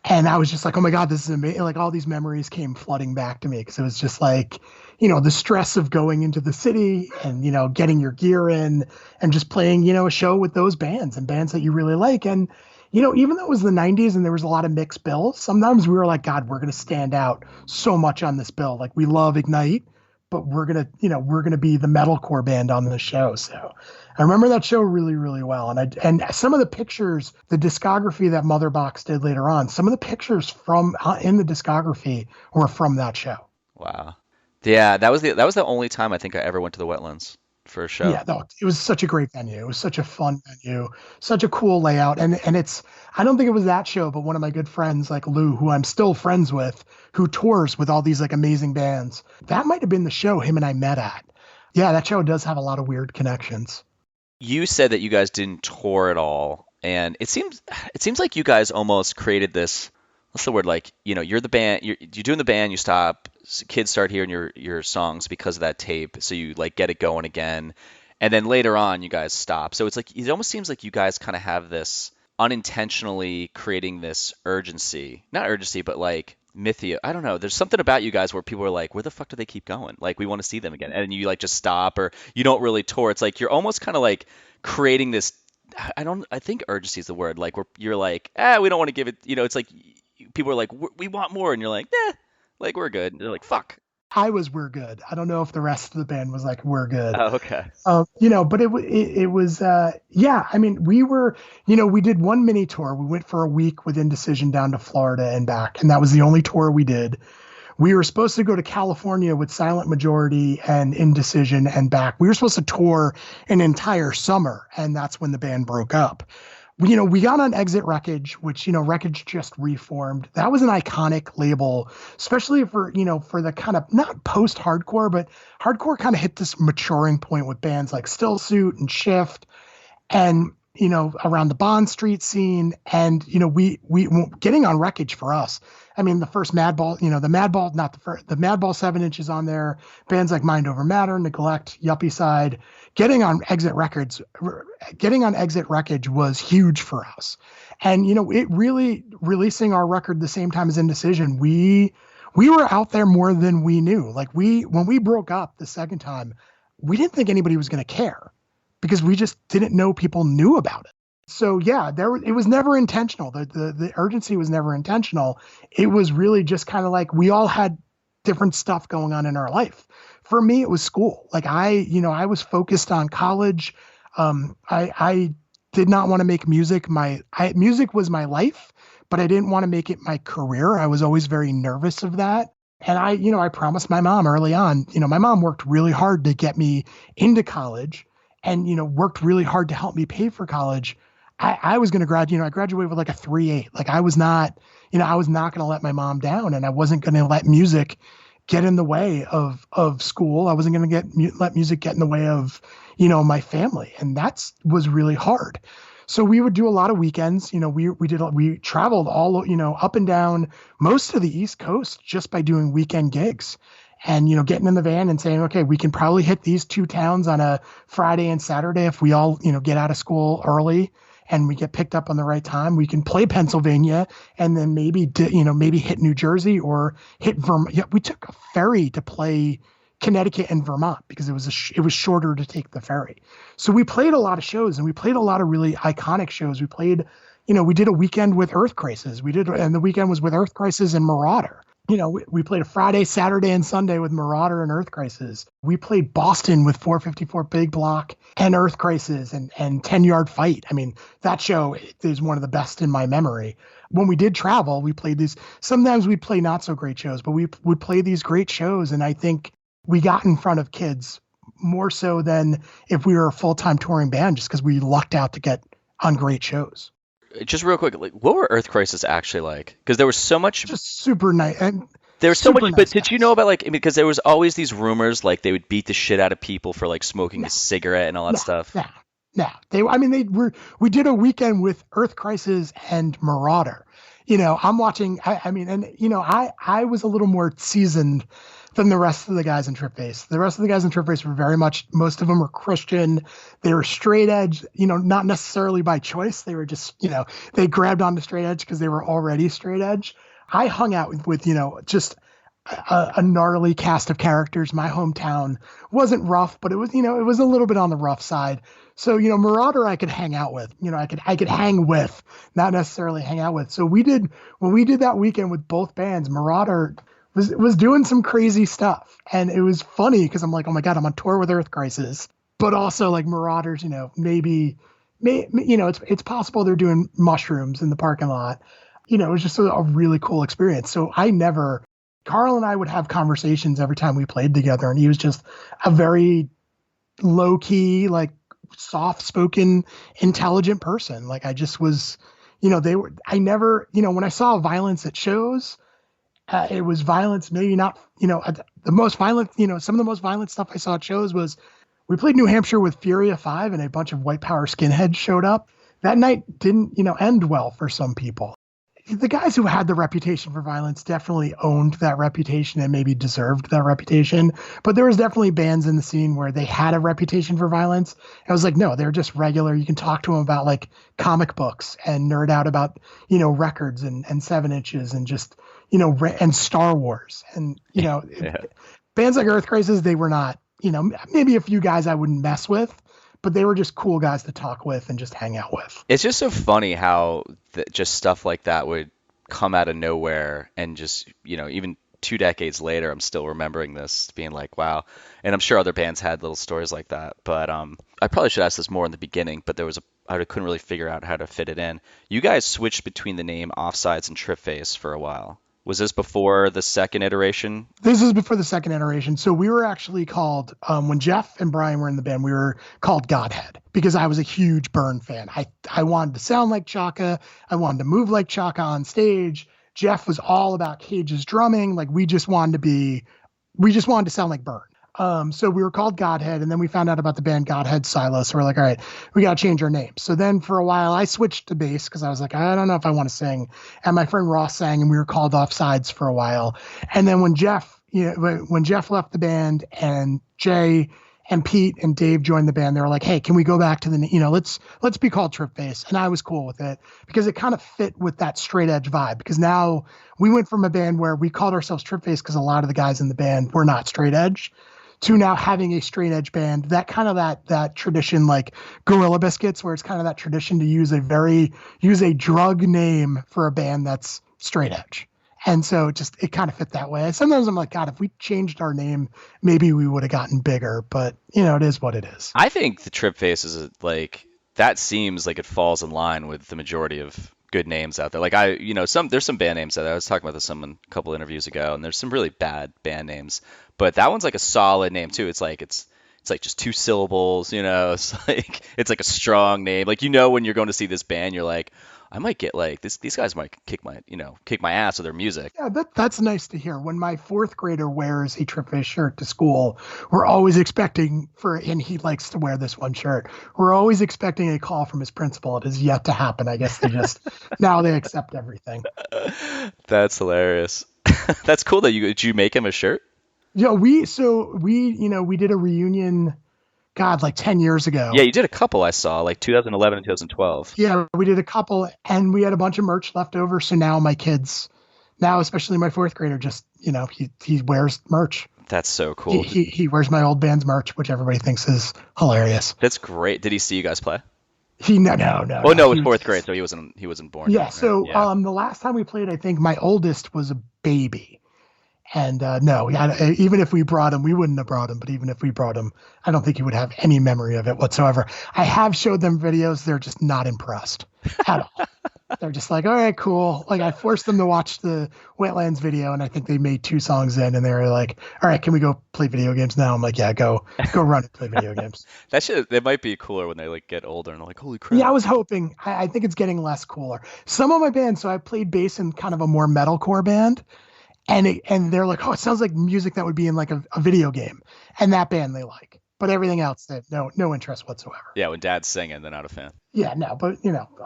and I was just like, oh my God, this is amazing. Like all these memories came flooding back to me because it was just like, the stress of going into the city and, getting your gear in and just playing, a show with those bands and bands that you really like. And, even though it was the 90s and there was a lot of mixed bills, sometimes we were like, God, we're going to stand out so much on this bill. Like we love Ignite, but we're going to be the metalcore band on the show. So I remember that show really, really well. And some of the pictures, the discography that Motherbox did later on, some of the pictures from in the discography were from that show. Wow. Yeah, that was the only time I think I ever went to the Wetlands for a show. Yeah, no, it was such a great venue. It was such a fun venue, such a cool layout. And it's I don't think it was that show, but one of my good friends like Lou, who I'm still friends with, who tours with all these like amazing bands. That might have been the show him and I met at. Yeah, that show does have a lot of weird connections. You said that you guys didn't tour at all, and it seems like you guys almost created this. What's the word? Like, you're the band, you're doing the band, you stop, kids start hearing your songs because of that tape, so you like get it going again, and then later on you guys stop. So it's like it almost seems like you guys kind of have this unintentionally creating this urgency, not urgency, but like mythia. I don't know. There's something about you guys where people are like, where the fuck do they keep going? Like, we want to see them again, and you like just stop, or you don't really tour. It's like you're almost kind of like creating this. I think urgency is the word. Like, where you're like, we don't want to give it. It's like people are like, we want more, and you're like, nah, like we're good. And they're like, fuck. I was we're good. I don't know if the rest of the band was like we're good. Oh, okay. But it was yeah. I mean, we did one mini tour. We went for a week with Indecision down to Florida and back, and that was the only tour we did. We were supposed to go to California with Silent Majority and Indecision and back. We were supposed to tour an entire summer, and that's when the band broke up. We got on Exit Wreckage, which, Wreckage just reformed. That was an iconic label, especially for the kind of not post-hardcore, but hardcore kind of hit this maturing point with bands like Stillsuit and Shift and, around the Bond Street scene. And, we getting on Wreckage for us. I mean, the first Madball, the Madball, not the first, the Madball 7-inch on there, bands like Mind Over Matter, Neglect, Yuppie Side. Getting on Exit Wreckage was huge for us. And, it really releasing our record the same time as Indecision, we were out there more than we knew. Like when we broke up the second time, we didn't think anybody was going to care because we just didn't know people knew about it. So yeah, it was never intentional. The urgency was never intentional. It was really just kind of like we all had different stuff going on in our life. For me, it was school. Like I was focused on college. I did not want to make music. Music was my life, but I didn't want to make it my career. I was always very nervous of that. And I promised my mom early on, my mom worked really hard to get me into college and, worked really hard to help me pay for college. I was going to graduate, I graduated with like a 3.8. Like I was not going to let my mom down, and I wasn't going to let music get in the way of school. I wasn't going to let music get in the way of, my family. And that was really hard. So we would do a lot of weekends. We traveled all, up and down most of the East Coast just by doing weekend gigs. And, getting in the van and saying, okay, we can probably hit these two towns on a Friday and Saturday if we all, get out of school early and we get picked up on the right time. We can play Pennsylvania and then maybe hit New Jersey or hit Vermont. Yeah, we took a ferry to play Connecticut and Vermont because it was shorter to take the ferry. So we played a lot of shows, and we played a lot of really iconic shows. We played, we did a weekend with Earth Crisis. And the weekend was with Earth Crisis and Marauder. We played a Friday, Saturday, and Sunday with Marauder and Earth Crisis. We played Boston with 454 Big Block and Earth Crisis and 10 Yard Fight. I mean, that show is one of the best in my memory. When we did travel, we played these. Sometimes we'd play not so great shows, but we would play these great shows. And I think we got in front of kids more so than if we were a full-time touring band, just because we lucked out to get on great shows. Just real quick, like, what were Earth Crisis actually like? Because there was so much. Just super nice. There was so much, nice, but did you know about because there was always these rumors like they would beat the shit out of people for like smoking a cigarette and all that stuff. Yeah. No, we did a weekend with Earth Crisis and Marauder. I'm watching, I was a little more seasoned than the rest of the guys in Tripface. The rest of the guys in Tripface were very much, most of them were Christian. They were straight edge, not necessarily by choice. They were just, they grabbed onto straight edge because they were already straight edge. I hung out with just a gnarly cast of characters. My hometown wasn't rough, but it was a little bit on the rough side. So, Marauder I could hang out with, I could hang with, not necessarily hang out with. So when we did that weekend with both bands, Marauder was doing some crazy stuff. And it was funny because I'm like, oh my God, I'm on tour with Earth Crisis, but also like Marauders, maybe, it's possible they're doing mushrooms in the parking lot. It was just a really cool experience. So Carl and I would have conversations every time we played together, and he was just a very low key, like soft-spoken, intelligent person. Like I just was, I never, when I saw violence at shows, it was violence, maybe not, the most violent, some of the most violent stuff I saw at shows was we played New Hampshire with Furia 5 and a bunch of white power skinheads showed up. That night didn't, end well for some people. The guys who had the reputation for violence definitely owned that reputation and maybe deserved that reputation. But there was definitely bands in the scene where they had a reputation for violence. I was like, no, they're just regular. You can talk to them about like comic books and nerd out about, records and 7-inches and just, and Star Wars. And, Yeah. Bands like Earth Crisis, they were not, maybe a few guys I wouldn't mess with, but they were just cool guys to talk with and just hang out with. It's just so funny how just stuff like that would come out of nowhere and just, even 2 decades later, I'm still remembering this being like, wow. And I'm sure other bands had little stories like that. But I probably should ask this more in the beginning, but I couldn't really figure out how to fit it in. You guys switched between the name Offsides and Tripface for a while. Was this before the second iteration? This is before the second iteration. So we were actually called, when Jeff and Brian were in the band, we were called Godhead because I was a huge Burn fan. I wanted to sound like Chaka. I wanted to move like Chaka on stage. Jeff was all about Cage's drumming. Like we just wanted to sound like Burn. So we were called Godhead, and then we found out about the band Godhead Silo. So we're like, all right, we got to change our name. So then for a while I switched to bass because I was like, I don't know if I want to sing. And my friend Ross sang, and we were called Offsides for a while. And then when Jeff left the band and Jay and Pete and Dave joined the band, they were like, hey, can we go back to let's be called Tripface. And I was cool with it because it kind of fit with that straight edge vibe, because now we went from a band where we called ourselves Tripface because a lot of the guys in the band were not straight edge, to now having a straight edge band, that kind of that tradition, like Gorilla Biscuits, where it's kind of that tradition to use a drug name for a band that's straight edge. And so it kind of fit that way. Sometimes I'm like, God, if we changed our name, maybe we would have gotten bigger, but it is what it is. I think the Tripface is that seems like it falls in line with the majority of good names out there. Like there's some band names out there. I was talking about this someone a couple interviews ago, and there's some really bad band names, but that one's like a solid name too. It's like just 2 syllables, it's like a strong name. Like, when you're going to see this band, you're like, I might get like this. These guys might kick my ass with their music. Yeah, that's nice to hear. When my 4th grader wears a Tripface shirt to school, we're always expecting and he likes to wear this one shirt. We're always expecting a call from his principal. It has yet to happen. I guess they just now they accept everything. That's hilarious. That's cool that did you make him a shirt? Yeah, we did a reunion. God, like 10 years ago. Yeah, you did a couple I saw, like 2011 and 2012. Yeah, we did a couple, and we had a bunch of merch left over. So now my kids, especially my 4th grader, just, he wears merch. That's so cool. He wears my old band's merch, which everybody thinks is hilarious. That's great. Did he see you guys play? No. Oh, no, it was 4th grade, so he wasn't born. Yeah, yet, so right? Yeah. The last time we played, I think my oldest was a baby. And no, even if we brought him, we wouldn't have brought him. But even if we brought him, I don't think he would have any memory of it whatsoever. I have showed them videos. They're just not impressed at all. They're just like, all right, cool. Like I forced them to watch the Wetlands video, and I think they made 2 songs in, and they were like, all right, can we go play video games now? I'm like, yeah, go run and play video games. That might be cooler when they like get older and they're like, holy crap. Yeah, I was hoping. I think it's getting less cooler. Some of my bands, so I played bass in kind of a more metalcore band. And they're like, oh, it sounds like music that would be in like a video game. And that band they like. but everything else, no interest whatsoever. Yeah, when Dad's singing, they're not a fan. Yeah, no, but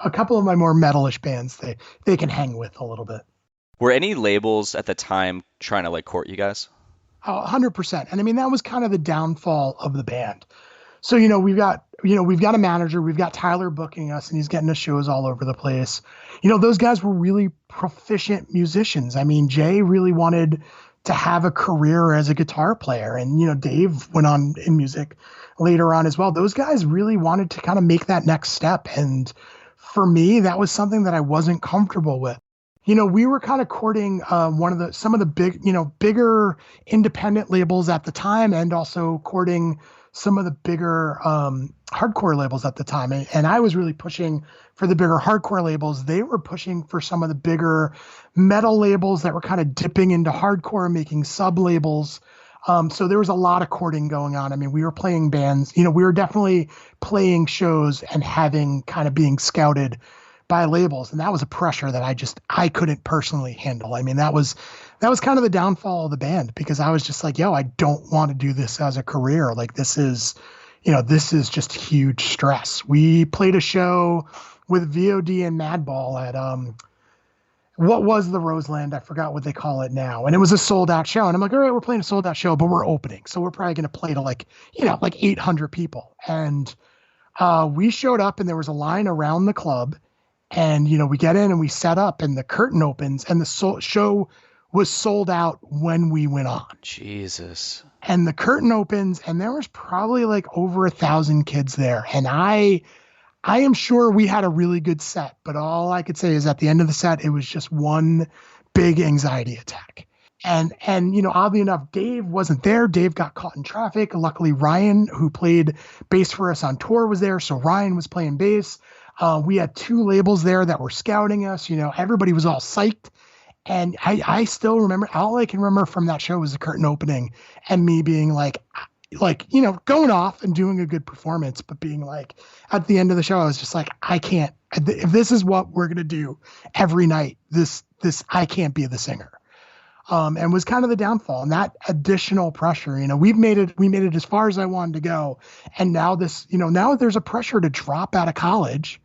a couple of my more metalish bands, they can hang with a little bit. Were any labels at the time trying to like court you guys? 100%. And I mean, that was kind of the downfall of the band. So, we've got a manager, we've got Tyler booking us, and he's getting us shows all over the place. Those guys were really proficient musicians. I mean, Jay really wanted to have a career as a guitar player, and Dave went on in music later on as well. Those guys really wanted to kind of make that next step, and for me, that was something that I wasn't comfortable with. We were kind of courting some of the bigger independent labels at the time, and also courting some of the bigger hardcore labels at the time. And I was really pushing for the bigger hardcore labels. They were pushing for some of the bigger metal labels that were kind of dipping into hardcore, making sub labels. So there was a lot of courting going on. I mean, we were playing bands, we were definitely playing shows and being scouted by labels. And that was a pressure that I couldn't personally handle. I mean, that was kind of the downfall of the band, because I was just like, I don't want to do this as a career. Like, this is just huge stress. We played a show with VOD and Madball at, what was the Roseland? I forgot what they call it now. And it was a sold out show. And I'm like, all right, we're playing a sold out show, but we're opening. So we're probably going to play to like 800 people. And we showed up, and there was a line around the club. And, we get in and we set up, and the curtain opens, and the show was sold out when we went on. Jesus. And the curtain opens, and there was probably like over 1,000 kids there. And I am sure we had a really good set, but all I could say is at the end of the set, it was just one big anxiety attack. And oddly enough, Dave wasn't there. Dave got caught in traffic. Luckily, Ryan, who played bass for us on tour, was there. So Ryan was playing bass. We had 2 labels there that were scouting us. Everybody was all psyched. And I still remember, all I can remember from that show was the curtain opening and me being like, going off and doing a good performance, but being like, at the end of the show, I was just like, I can't, if this is what we're going to do every night, I can't be the singer. And was kind of the downfall, and that additional pressure, we made it as far as I wanted to go. And now now there's a pressure to drop out of college.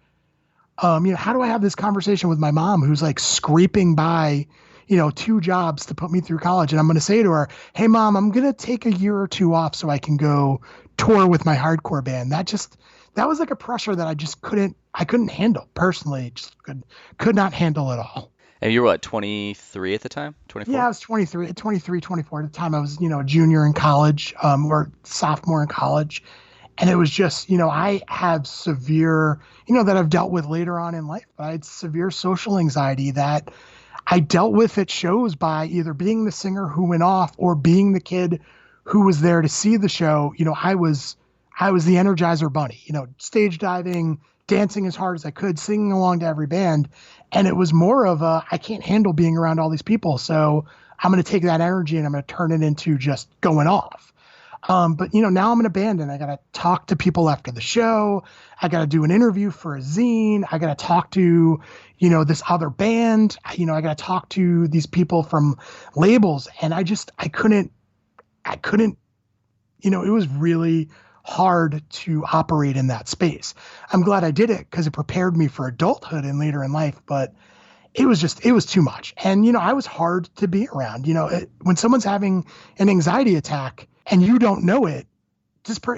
How do I have this conversation with my mom, who's like scraping by, 2 jobs to put me through college? And I'm going to say to her, hey mom, I'm going to take a year or 2 off so I can go tour with my hardcore band. That was like a pressure that I couldn't handle personally. Just could not handle at all. And you were what, 23 at the time? 24? Yeah, I was 23, 24 at the time. I was, a junior in college, or sophomore in college. And it was just, I have severe, that I've dealt with later on in life. I had severe social anxiety that I dealt with at shows by either being the singer who went off or being the kid who was there to see the show. I was the Energizer Bunny, stage diving, dancing as hard as I could, singing along to every band. And it was more of I can't handle being around all these people. So I'm going to take that energy and I'm going to turn it into just going off. But now I'm in a band, and I got to talk to people after the show. I got to do an interview for a zine. I got to talk to, this other band. I got to talk to these people from labels. And I couldn't, it was really hard to operate in that space. I'm glad I did it because it prepared me for adulthood and later in life, but it was too much. And, I was hard to be around. When someone's having an anxiety attack and you don't know it,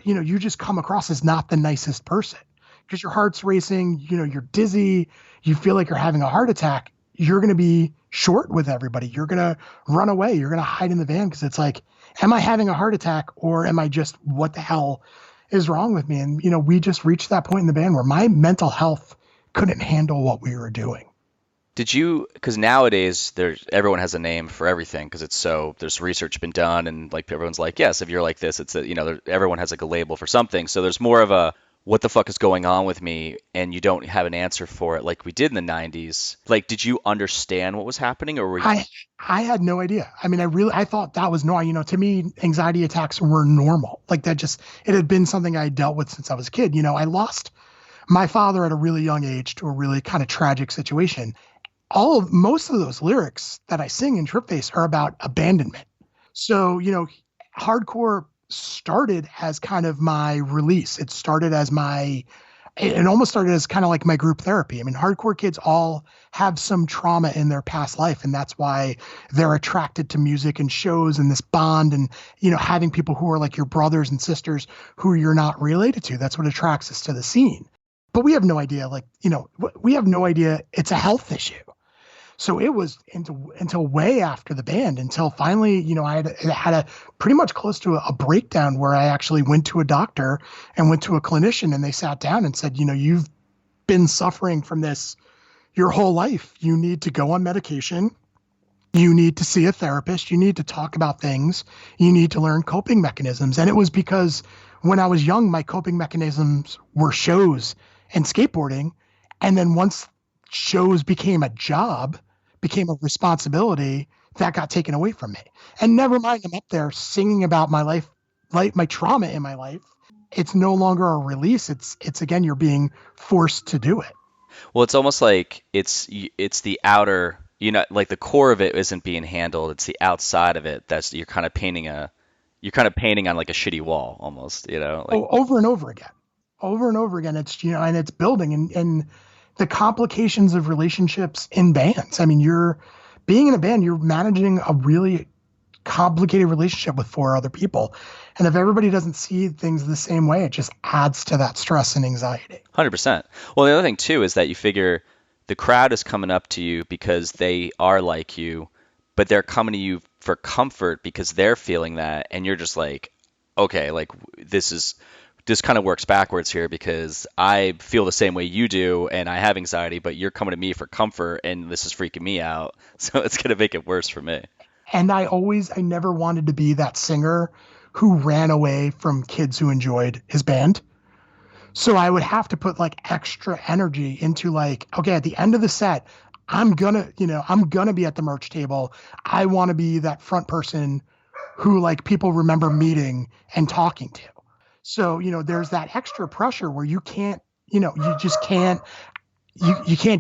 you just come across as not the nicest person because your heart's racing, you're dizzy, you feel like you're having a heart attack. You're going to be short with everybody. You're going to run away. You're going to hide in the van because it's like, am I having a heart attack or am I just, what the hell is wrong with me? And, we just reached that point in the band where my mental health couldn't handle what we were doing. Because nowadays everyone has a name for everything because there's research been done and like everyone's like, yes, if you're like this, it's everyone has like a label for something. So there's more of a, what the fuck is going on with me? And you don't have an answer for it like we did in the 90s. Like, did you understand what was happening or were you? I had no idea. I mean, I thought that was normal. To me, anxiety attacks were normal. Like it had been something I dealt with since I was a kid. I lost my father at a really young age to a really kind of tragic situation. Most of those lyrics that I sing in Tripface are about abandonment. So, hardcore started as kind of my release. It almost started as kind of like my group therapy. I mean, hardcore kids all have some trauma in their past life, and that's why they're attracted to music and shows and this bond and, having people who are like your brothers and sisters who you're not related to. That's what attracts us to the scene. But we have no idea, we have no idea it's a health issue. So it was until way after the band, until finally, I had a pretty much close to a breakdown where I actually went to a doctor and went to a clinician, and they sat down and said, you've been suffering from this your whole life. You need to go on medication. You need to see a therapist. You need to talk about things. You need to learn coping mechanisms. And it was because when I was young, my coping mechanisms were shows and skateboarding. And then once shows became a job, became a responsibility, that got taken away from me. And never mind, I'm up there singing about my life, like my trauma in my life. It's no longer a release. It's again, you're being forced to do it. Well, it's almost like it's the outer, like the core of it isn't being handled. It's the outside of it that's you're kind of painting on like a shitty wall almost, over and over again. It's, and it's building and the complications of relationships in bands. I mean, you're being in a band, you're managing a really complicated relationship with 4 other people. And if everybody doesn't see things the same way, it just adds to that stress and anxiety. 100%. Well, the other thing too is that you figure the crowd is coming up to you because they are like you, but they're coming to you for comfort because they're feeling that. And you're just like, okay, like this kind of works backwards here because I feel the same way you do and I have anxiety, but you're coming to me for comfort and this is freaking me out. So it's going to make it worse for me. And I never wanted to be that singer who ran away from kids who enjoyed his band. So I would have to put like extra energy into like, okay, at the end of the set, I'm going to be at the merch table. I want to be that front person who like people remember meeting and talking to. So, there's that extra pressure where you can't, you can't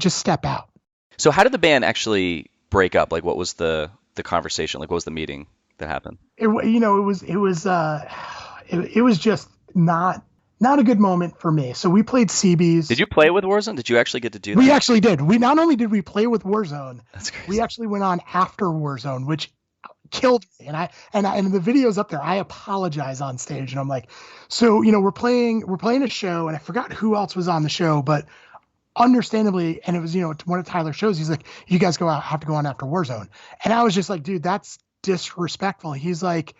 just step out. So how did the band actually break up? Like, what was the conversation? Like, what was the meeting that happened? It was just not a good moment for me. So we played CBs. Did you play with Warzone? Did you actually get to do that? We actually did. We not only did we play with Warzone, that's crazy. We actually went on after Warzone, which killed me. And the video's up there. I apologize on stage, and I'm like, so we're playing a show, and I forgot who else was on the show, but understandably, and it was one of Tyler's shows. He's like, you guys have to go on after Warzone, and I was just like, dude, that's disrespectful. He's like,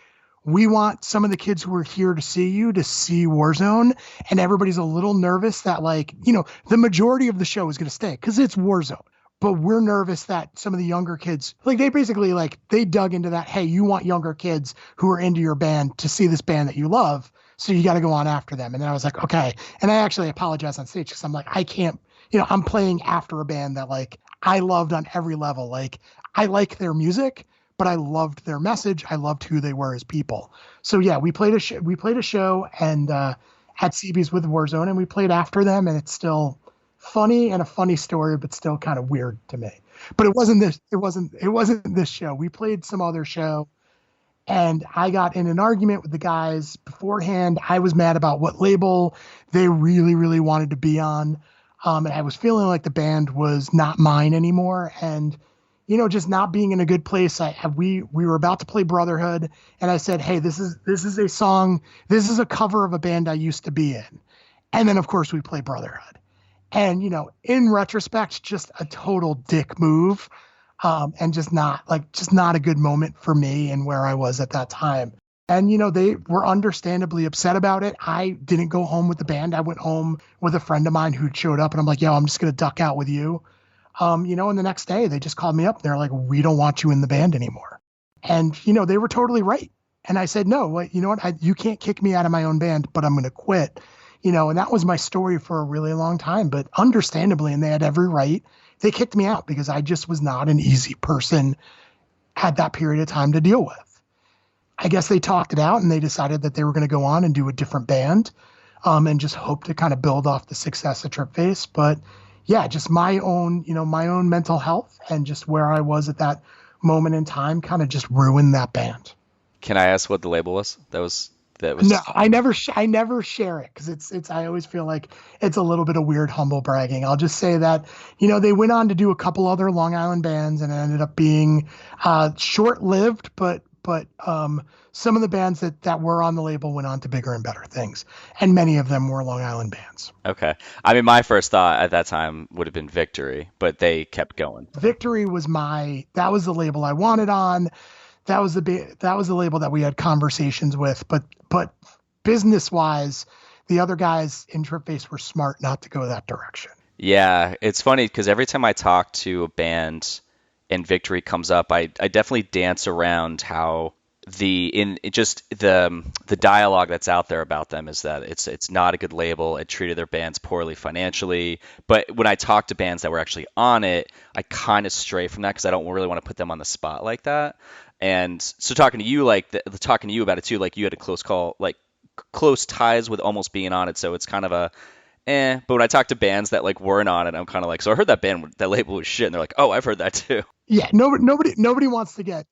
we want some of the kids who are here to see you to see Warzone, and everybody's a little nervous that like the majority of the show is going to stay because it's Warzone. But we're nervous that some of the younger kids, like they basically like they dug into that. Hey, you want younger kids who are into your band to see this band that you love. So you got to go on after them. And then I was like, okay. And I actually apologized on stage because I'm like, I can't, I'm playing after a band that like I loved on every level. Like I like their music, but I loved their message. I loved who they were as people. So yeah, we played a show and at CB's with Warzone, and we played after them, and it's still funny and a funny story, but still kind of weird to me. But it wasn't this show. We played some other show, and I got in an argument with the guys beforehand. I was mad about what label they really, really wanted to be on. And I was feeling like the band was not mine anymore. And, just not being in a good place. We were about to play Brotherhood, and I said, hey, this is a song. This is a cover of a band I used to be in. And then of course we play Brotherhood. And, in retrospect, just a total dick move, and just not a good moment for me and where I was at that time. And, they were understandably upset about it. I didn't go home with the band. I went home with a friend of mine who showed up, and I'm like, yo, I'm just going to duck out with you. And the next day they just called me up. They're like, we don't want you in the band anymore. And, they were totally right. And I said, no, you know what? You can't kick me out of my own band, but I'm going to quit. And that was my story for a really long time, but understandably, and they had every right, they kicked me out because I just was not an easy person at that period of time to deal with. I guess they talked it out and they decided that they were going to go on and do a different band, and just hope to kind of build off the success of Tripface. But yeah, just my own mental health and just where I was at that moment in time kind of just ruined that band. Can I ask what the label was that that No, was. I never share it because I always feel like it's a little bit of weird humble bragging. I'll just say that, they went on to do a couple other Long Island bands and it ended up being short-lived, but some of the bands that were on the label went on to bigger and better things, and many of them were Long Island bands. Okay. I mean, my first thought at that time would have been Victory, but they kept going. Victory was that was the label I wanted on. That was the label that we had conversations with, but business wise, the other guys in Tripface were smart not to go that direction. Yeah, it's funny because every time I talk to a band and Victory comes up, I definitely dance around how the dialogue that's out there about them is that it's not a good label. It treated their bands poorly financially. But when I talk to bands that were actually on it, I kind of stray from that because I don't really want to put them on the spot like that. And so talking to you talking to you about it too, like you had a close call, like close ties with almost being on it. So it's kind of a But when I talk to bands that like weren't on it, I'm kind of like, so I heard that label was shit, and they're like, oh, I've heard that too. Yeah, nobody wants to get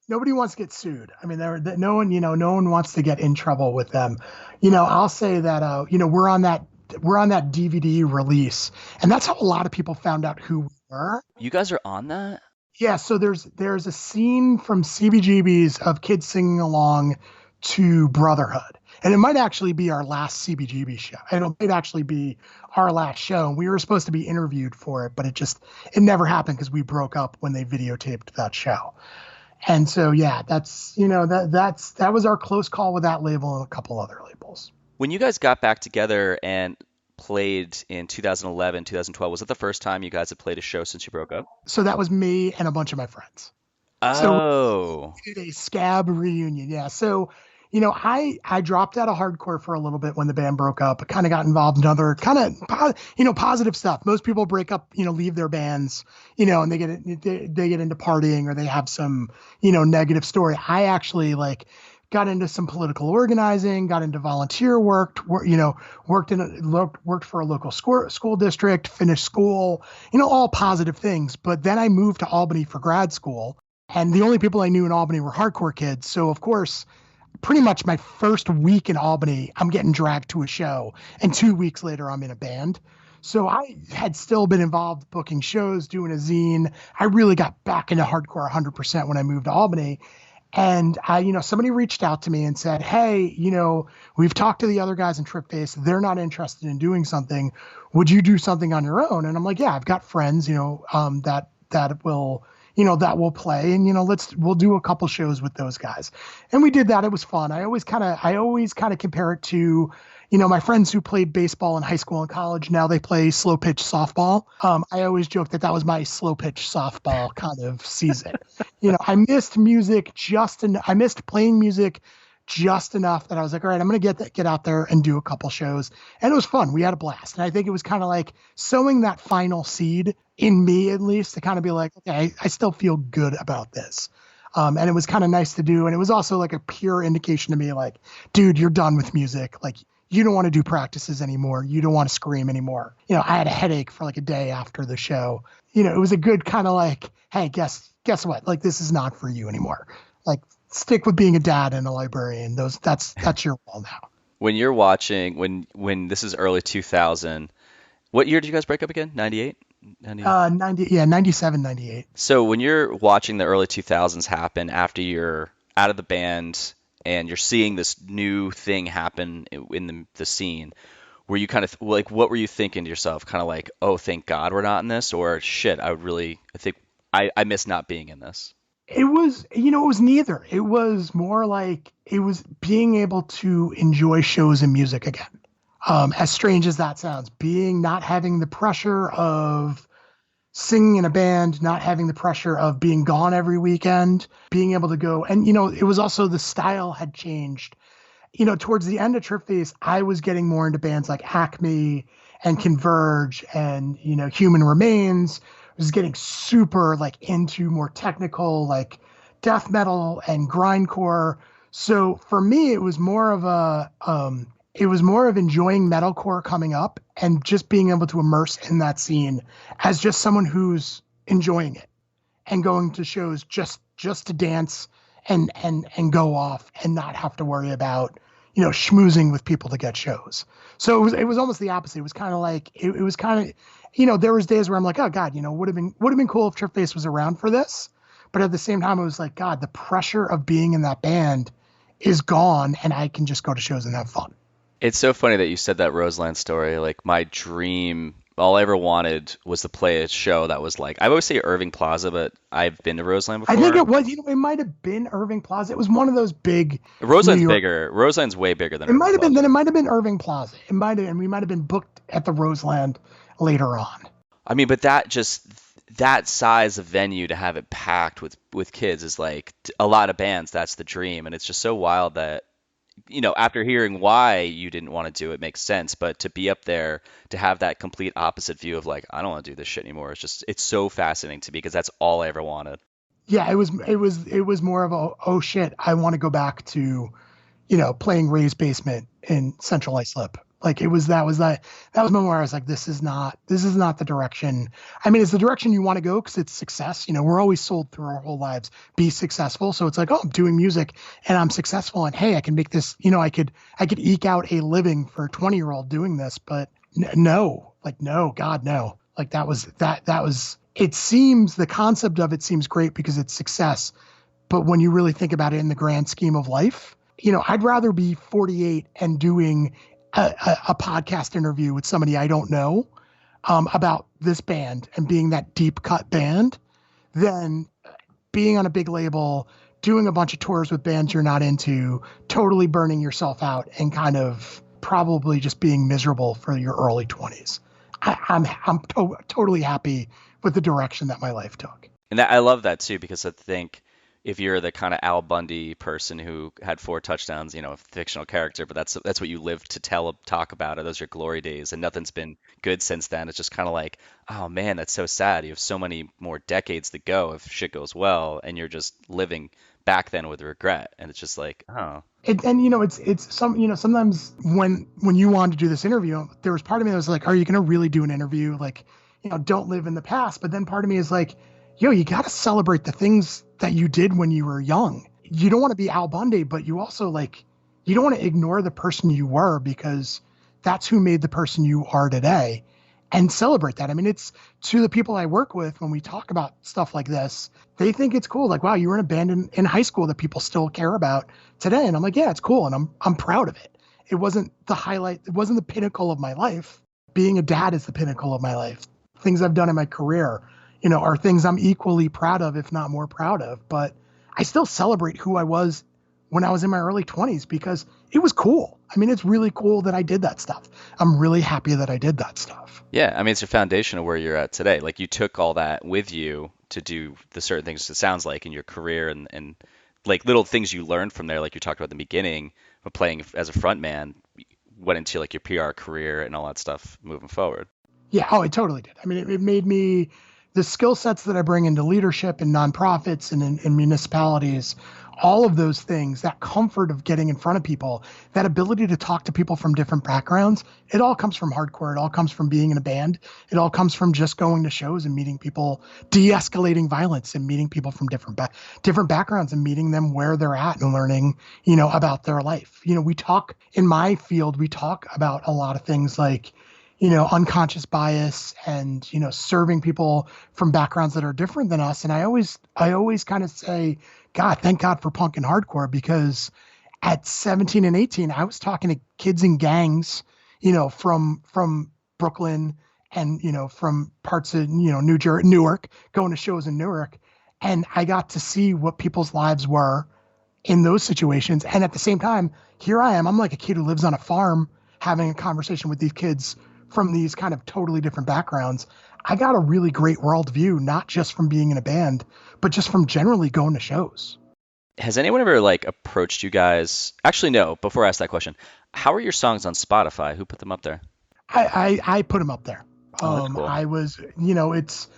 sued. I mean, no one wants to get in trouble with them. I'll say that we're on that DVD release, and that's how a lot of people found out who we were. You guys are on that? Yeah, so there's a scene from CBGBs of kids singing along to Brotherhood. And it might actually be our last CBGB show. And it might actually be our last show. We were supposed to be interviewed for it, but it never happened because we broke up when they videotaped that show. And so, yeah, that was our close call with that label and a couple other labels. When you guys got back together and played in 2011, 2012, was it the first time you guys had played a show since you broke up? So that was me and a bunch of my friends. Oh. So we did a scab reunion. Yeah. So, I dropped out of hardcore for a little bit when the band broke up. I kind of got involved in other kind of, positive stuff. Most people break up, leave their bands, and they get into partying or they have some, negative story. I actually got into some political organizing, got into volunteer work, worked for a local school district, finished school, all positive things. But then I moved to Albany for grad school, and the only people I knew in Albany were hardcore kids. So of course, pretty much my first week in Albany, I'm getting dragged to a show, and 2 weeks later I'm in a band. So I had still been involved booking shows, doing a zine. I really got back into hardcore 100% when I moved to Albany. And somebody reached out to me and said, hey, we've talked to the other guys in Tripface. They're not interested in doing something. Would you do something on your own? And I'm like, yeah, I've got friends, that will play, and we'll do a couple shows with those guys. And we did that. It was fun. I always kind of compare it to, my friends who played baseball in high school and college. Now they play slow pitch softball. I always joke that was my slow pitch softball kind of season. I missed music I missed playing music just enough that I was like, all right, I'm going to get out there and do a couple shows. And it was fun. We had a blast. And I think it was kind of like sowing that final seed in me, at least, to kind of be like, okay, I still feel good about this. And it was kind of nice to do. And it was also like a pure indication to me, like, dude, you're done with music. Like, you don't want to do practices anymore. You don't want to scream anymore. I had a headache for like a day after the show. It was a good kind of like, hey, guess what? Like, this is not for you anymore. Like, stick with being a dad and a librarian. That's your role now. When you're watching, when this is early 2000, what year did you guys break up again? 98? 97, 98. So when you're watching the early 2000s happen after you're out of the band and you're seeing this new thing happen in the scene, were you kind of like, what were you thinking to yourself? Kind of like, oh, thank God we're not in this, or shit, I think I miss not being in this. It was, it was neither. It was more like it was being able to enjoy shows and music again. As strange as that sounds, not having the pressure of singing in a band, not having the pressure of being gone every weekend, being able to go. And, it was also the style had changed. Towards the end of Tripface, I was getting more into bands like Acme and Converge and, Human Remains. Was getting super into more technical death metal and grindcore. So for me, it was more of enjoying metalcore coming up and just being able to immerse in that scene as just someone who's enjoying it and going to shows just to dance and go off and not have to worry about schmoozing with people to get shows. So it was almost the opposite. It was kind of like it was kind of, there was days where I'm like, oh God, would have been cool if Tripface was around for this. But at the same time, it was like, God, the pressure of being in that band is gone, and I can just go to shows and have fun. It's so funny that you said that Roseland story. Like my dream, all I ever wanted was to play a show that was like, I always say Irving Plaza, but I've been to Roseland before. I think it was, it might have been Irving Plaza. It was one of those big Roseland's bigger. Roseland's way bigger than It might have been. Plaza. Then it might have been Irving Plaza. It might have, and we might have been booked at the Roseland later on. I mean, but that size of venue to have it packed with kids is like a lot of bands. That's the dream, and it's just so wild that after hearing why you didn't want to do it makes sense, but to be up there to have that complete opposite view of like, I don't want to do this shit anymore. It's so fascinating to me because that's all I ever wanted. Yeah, it was more of a, oh shit, I want to go back to, playing Ray's Basement in Central Islip. Like that was the moment where I was like, this is not the direction. I mean, it's the direction you want to go because it's success. We're always sold through our whole lives, be successful. So it's like, oh, I'm doing music and I'm successful, and hey, I can make this, I could eke out a living for a 20-year-old doing this, but no, God, no. Like that was, it seems, the concept of it seems great because it's success. But when you really think about it in the grand scheme of life, I'd rather be 48 and doing a podcast interview with somebody I don't know about this band and being that deep cut band than being on a big label, doing a bunch of tours with bands you're not into, totally burning yourself out and kind of probably just being miserable for your early 20s. I'm totally happy with the direction that my life took. And I love that too, because I think if you're the kind of Al Bundy person who had 4 touchdowns, a fictional character, but that's what you live to talk about it. Those are glory days, and nothing's been good since then. It's just kind of like, oh man, that's so sad. You have so many more decades to go if shit goes well, and you're just living back then with regret. And it's just like, oh. It's sometimes when you wanted to do this interview, there was part of me that was like, are you going to really do an interview? Like, don't live in the past. But then part of me is like, you got to celebrate the things that you did when you were young. You don't want to be Al Bundy, but you also you don't want to ignore the person you were because that's who made the person you are today, and celebrate that. I mean, it's to the people I work with when we talk about stuff like this, they think it's cool. Like, wow, you were in a band in high school that people still care about today. And I'm like, yeah, it's cool. And I'm proud of it. It wasn't the highlight. It wasn't the pinnacle of my life. Being a dad is the pinnacle of my life. Things I've done in my career, are things I'm equally proud of, if not more proud of. But I still celebrate who I was when I was in my early 20s because it was cool. I mean, it's really cool that I did that stuff. I'm really happy that I did that stuff. Yeah, I mean, it's your foundation of where you're at today. Like, you took all that with you to do the certain things, it sounds like, in your career and like little things you learned from there, like you talked about in the beginning of playing as a front man, went into like your PR career and all that stuff moving forward. Yeah, oh, it totally did. I mean, it made me, the skill sets that I bring into leadership and nonprofits and in municipalities, all of those things, that comfort of getting in front of people, that ability to talk to people from different backgrounds, it all comes from hardcore. It all comes from being in a band. It all comes from just going to shows and meeting people, de-escalating violence and meeting people from different backgrounds and meeting them where they're at and learning, about their life. We talk in my field, we talk about a lot of things like, unconscious bias and, serving people from backgrounds that are different than us. And I always kind of say, God, thank God for punk and hardcore, because at 17 and 18, I was talking to kids in gangs, from Brooklyn and, from parts of, Newark, going to shows in Newark. And I got to see what people's lives were in those situations. And at the same time, here I am, I'm like a kid who lives on a farm having a conversation with these kids from these kind of totally different backgrounds. I got a really great worldview, not just from being in a band, but just from generally going to shows. Has anyone ever approached you guys? Actually, no, before I ask that question, how are your songs on Spotify? Who put them up there? I put them up there. Oh, that's cool. I was, it's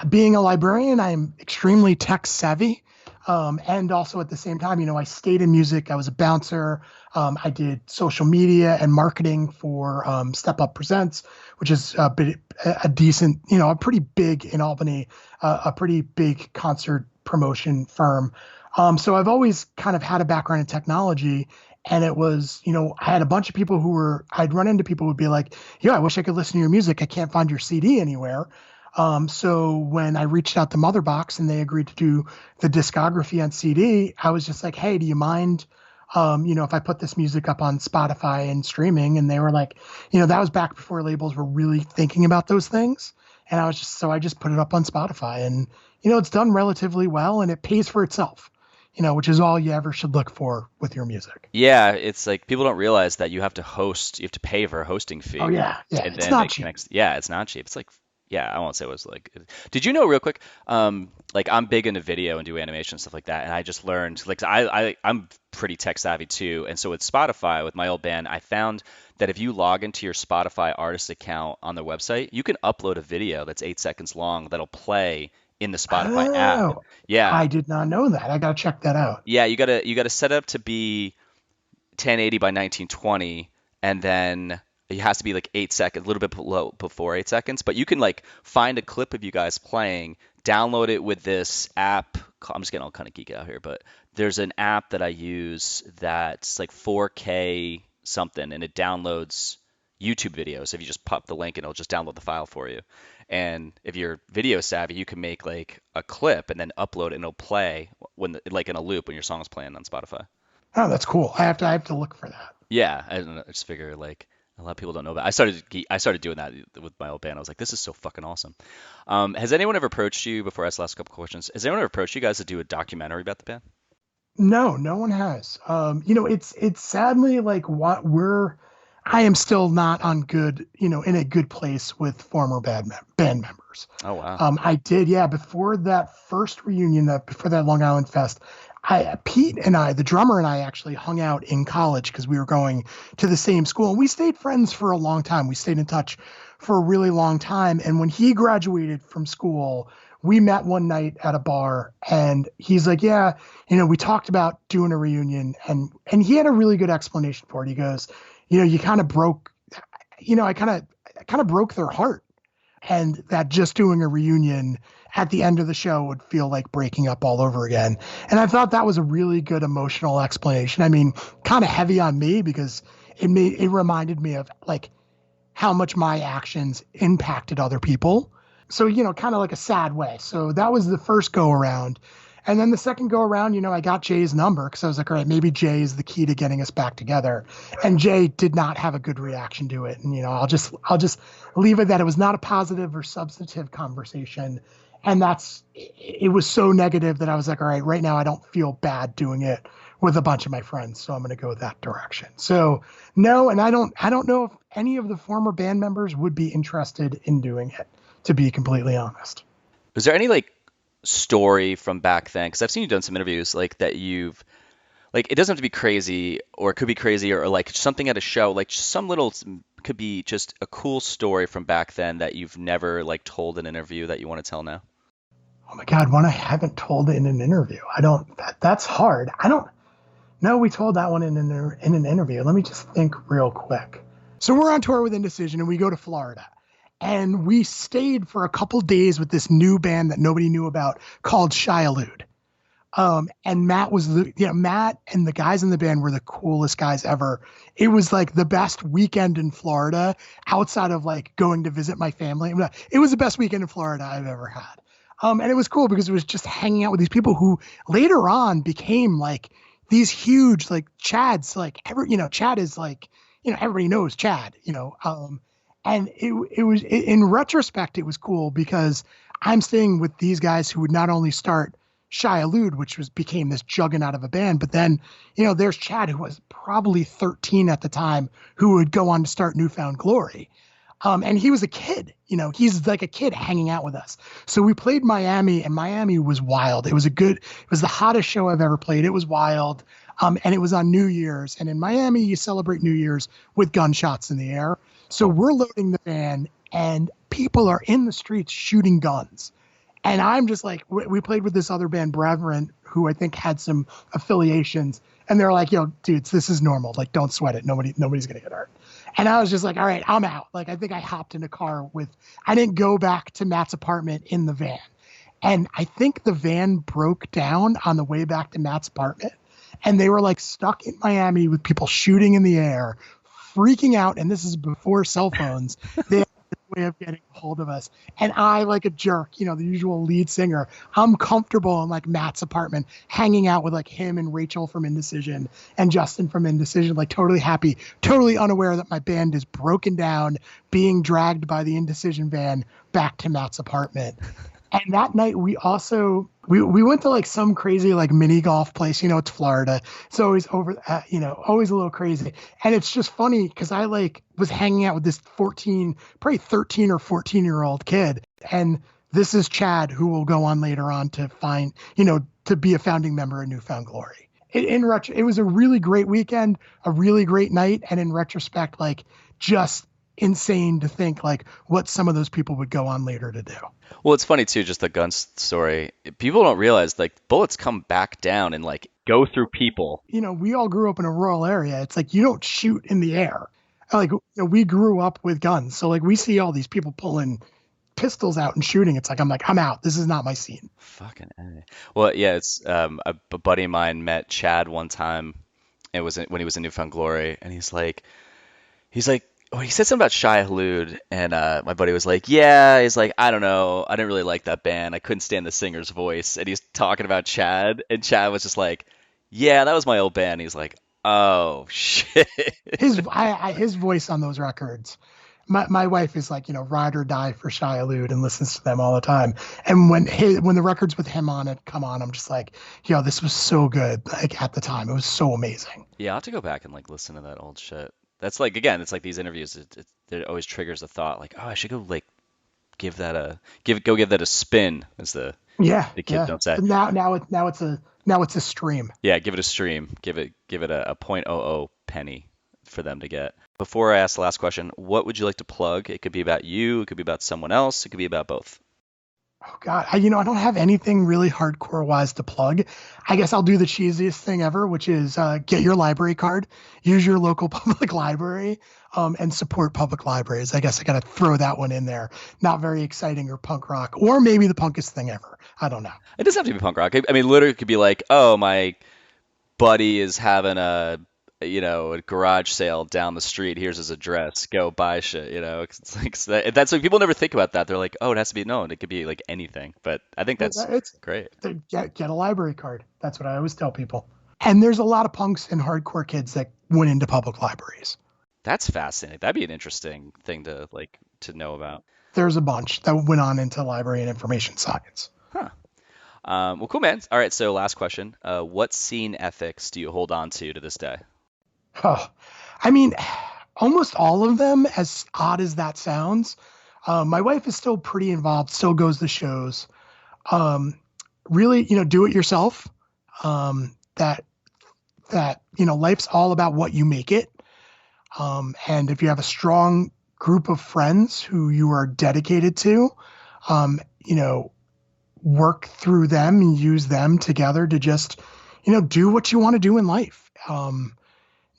being a librarian, I'm extremely tech savvy. And also at the same time, I stayed in music. I was a bouncer. I did social media and marketing for Step Up Presents, which is a decent, a pretty big in Albany, a pretty big concert promotion firm. So I've always kind of had a background in technology. And it was, I had a bunch of people I'd run into people who would be like, yeah, I wish I could listen to your music. I can't find your CD anywhere. So when I reached out to Motherbox and they agreed to do the discography on CD, I was just like, hey, do you mind, if I put this music up on Spotify and streaming? And they were like, that was back before labels were really thinking about those things. And I just put it up on Spotify, and, it's done relatively well and it pays for itself, which is all you ever should look for with your music. Yeah, it's like people don't realize that you have to pay for a hosting Oh fee, yeah. Yeah. and It's then not it cheap. connects. Yeah, it's not cheap. It's like, yeah, I won't say it was like. Did you know real quick? Like I'm big into video and do animation and stuff like that, and I just learned like I'm pretty tech savvy too, and so with Spotify with my old band, I found that if you log into your Spotify artist account on their website, you can upload a video that's 8 seconds long that'll play in the Spotify app. Oh, Yeah, I did not know that. I gotta check that out. yeah, you gotta set it up to be 1080 by 1920, and then it has to be like 8 seconds, a little bit below before 8 seconds. But you can like find a clip of you guys playing, download it with this app. I'm just getting all kind of geek out here, but there's an app that I use that's like 4K something, and it downloads YouTube videos. If you just pop the link, and it'll just download the file for you. And if you're video savvy, you can make like a clip and then upload it, and it'll play like in a loop when your song is playing on Spotify. Oh, that's cool. I have to look for that. Yeah, I don't know, I just figure like a lot of people don't know that. I started doing that with my old band. I was like, this is so fucking awesome. Has anyone ever approached you before I ask the last couple questions? Has anyone ever approached you guys to do a documentary about the band? No, no one has. It's sadly like I am still not on good, in a good place with former band members. Oh wow. I did, yeah, before that first reunion, before that Long Island Fest, Pete and I, the drummer and I, actually hung out in college because we were going to the same school, and we stayed friends for a long time. We stayed in touch for a really long time. And when he graduated from school, we met one night at a bar, and he's like, yeah, we talked about doing a reunion, and he had a really good explanation for it. He goes, you kind of broke, I kind of broke their heart, and that just doing a reunion at the end of the show would feel like breaking up all over again. And I thought that was a really good emotional explanation. I mean, kind of heavy on me because it reminded me of like how much my actions impacted other people. So, kind of like a sad way. So that was the first go around. And then the second go around, I got Jay's number because I was like, all right, maybe Jay is the key to getting us back together. And Jay did not have a good reaction to it. And, I'll just leave it that it was not a positive or substantive conversation. And it was so negative that I was like, all right now I don't feel bad doing it with a bunch of my friends. So I'm going to go that direction. So no, and I don't know if any of the former band members would be interested in doing it, to be completely honest. Was there any like story from back then? Because I've seen you done some interviews like that you've like it doesn't have to be crazy, or it could be crazy, or like something at a show, like some little could be just a cool story from back then that you've never like told in an interview that you want to tell now. Oh my God, one I haven't told in an interview. That's hard. I don't know. We told that one in an interview. Let me just think real quick. So we're on tour with Indecision and we go to Florida, and we stayed for a couple days with this new band that nobody knew about called Shialude. And Matt and the guys in the band were the coolest guys ever. It was like the best weekend in Florida outside of like going to visit my family. It was the best weekend in Florida I've ever had. And it was cool because it was just hanging out with these people who later on became like these huge, like Chad's like, Chad is like, everybody knows Chad, and it was, in retrospect, it was cool because I'm staying with these guys who would not only start Shialude, which became this juggernaut of a band, but then, there's Chad, who was probably 13 at the time, who would go on to start Newfound Glory. And he was a kid, he's like a kid hanging out with us. So we played Miami, and Miami was wild. It was the hottest show I've ever played. It was wild. And it was on New Year's. And in Miami, you celebrate New Year's with gunshots in the air. So we're loading the van, and people are in the streets shooting guns. And I'm just like, we played with this other band, Brethren, who I think had some affiliations. And they're like, dudes, this is normal. Like, don't sweat it. Nobody's going to get hurt. And I was just like, all right, I'm out. Like, I think I hopped in a car I didn't go back to Matt's apartment in the van. And I think the van broke down on the way back to Matt's apartment. and they were like stuck in Miami with people shooting in the air, freaking out. And this is before cell phones. They had a way of getting a hold of us. And I, like a jerk, the usual lead singer, I'm comfortable in like Matt's apartment, hanging out with like him and Rachel from Indecision and Justin from Indecision, like totally happy, totally unaware that my band is broken down, being dragged by the Indecision van back to Matt's apartment. And that night we also we went to like some crazy like mini golf place. It's Florida. It's always always a little crazy. And it's just funny because I like was hanging out with this probably 13 or 14-year-old kid. And this is Chad, who will go on later on to to be a founding member of Newfound Glory. It was a really great weekend, a really great night. And in retrospect, like just insane to think like what some of those people would go on later to do. Well, it's funny too, just the gun story. People don't realize like bullets come back down and like go through people. We all grew up in a rural area. It's like you don't shoot in the air. Like we grew up with guns, so like we see all these people pulling pistols out and shooting. It's like I'm out. This is not my scene. Fucking A. Well, yeah, it's a buddy of mine met Chad one time. It was when he was in Newfound Glory, and he's like. Oh, he said something about Shai Hulud, and my buddy was like, yeah, he's like, I don't know, I didn't really like that band, I couldn't stand the singer's voice, and he's talking about Chad, and Chad was just like, yeah, that was my old band. He's like, oh, shit. His voice on those records, my wife is like, ride or die for Shai Hulud and listens to them all the time, and when the records with him on it come on, I'm just like, yo, this was so good, like at the time, it was so amazing. Yeah, I'll have to go back and like listen to that old shit. That's like, again, it's like these interviews, it always triggers a thought like, oh, I should go like give that a spin, as the kids don't say. Now it's a stream. Yeah, give it a stream. Give it a 0.00 penny for them to get. Before I ask the last question, what would you like to plug? It could be about you, it could be about someone else, it could be about both. Oh God, I don't have anything really hardcore wise to plug. I guess I'll do the cheesiest thing ever, which is get your library card, use your local public library, and support public libraries. I guess I got to throw that one in there. Not very exciting or punk rock, or maybe the punkest thing ever. I don't know. It doesn't have to be punk rock. I mean, literally, it could be like, oh, my buddy is having a garage sale down the street. Here's his address. Go buy shit. It's like that's like people never think about that. They're like, oh, it has to be known. It could be like anything. But I think it's great. Get a library card. That's what I always tell people. And there's a lot of punks and hardcore kids that went into public libraries. That's fascinating. That'd be an interesting thing to know about. There's a bunch that went on into library and information science. Huh. Well, cool, man. All right. So last question. What scene ethics do you hold on to this day? Oh, I mean, almost all of them, as odd as that sounds. My wife is still pretty involved, still goes to shows. Really, do it yourself. That life's all about what you make it. And if you have a strong group of friends who you are dedicated to, work through them and use them together to just, do what you want to do in life.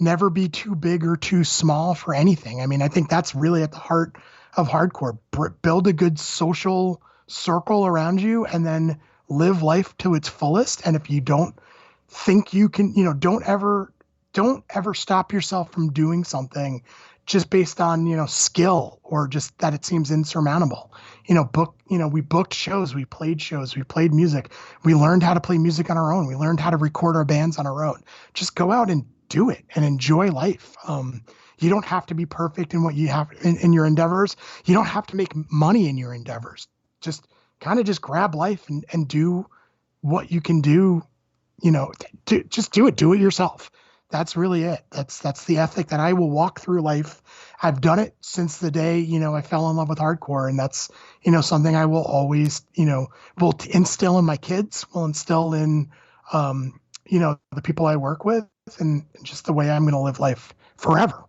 Never be too big or too small for anything. I mean, I think that's really at the heart of hardcore. Build a good social circle around you and then live life to its fullest. And if you don't think you can, don't ever stop yourself from doing something just based on, skill or just that it seems insurmountable. We booked shows, we played music. We learned how to play music on our own. We learned how to record our bands on our own. Just go out and do it and enjoy life. You don't have to be perfect in what you have in your endeavors. You don't have to make money in your endeavors. Just grab life and do what you can do. Just do it. Do it yourself. That's really it. That's the ethic that I will walk through life. I've done it since the day, I fell in love with hardcore, and that's, something I will always, will instill in my kids, will instill in, the people I work with, and just the way I'm going to live life forever.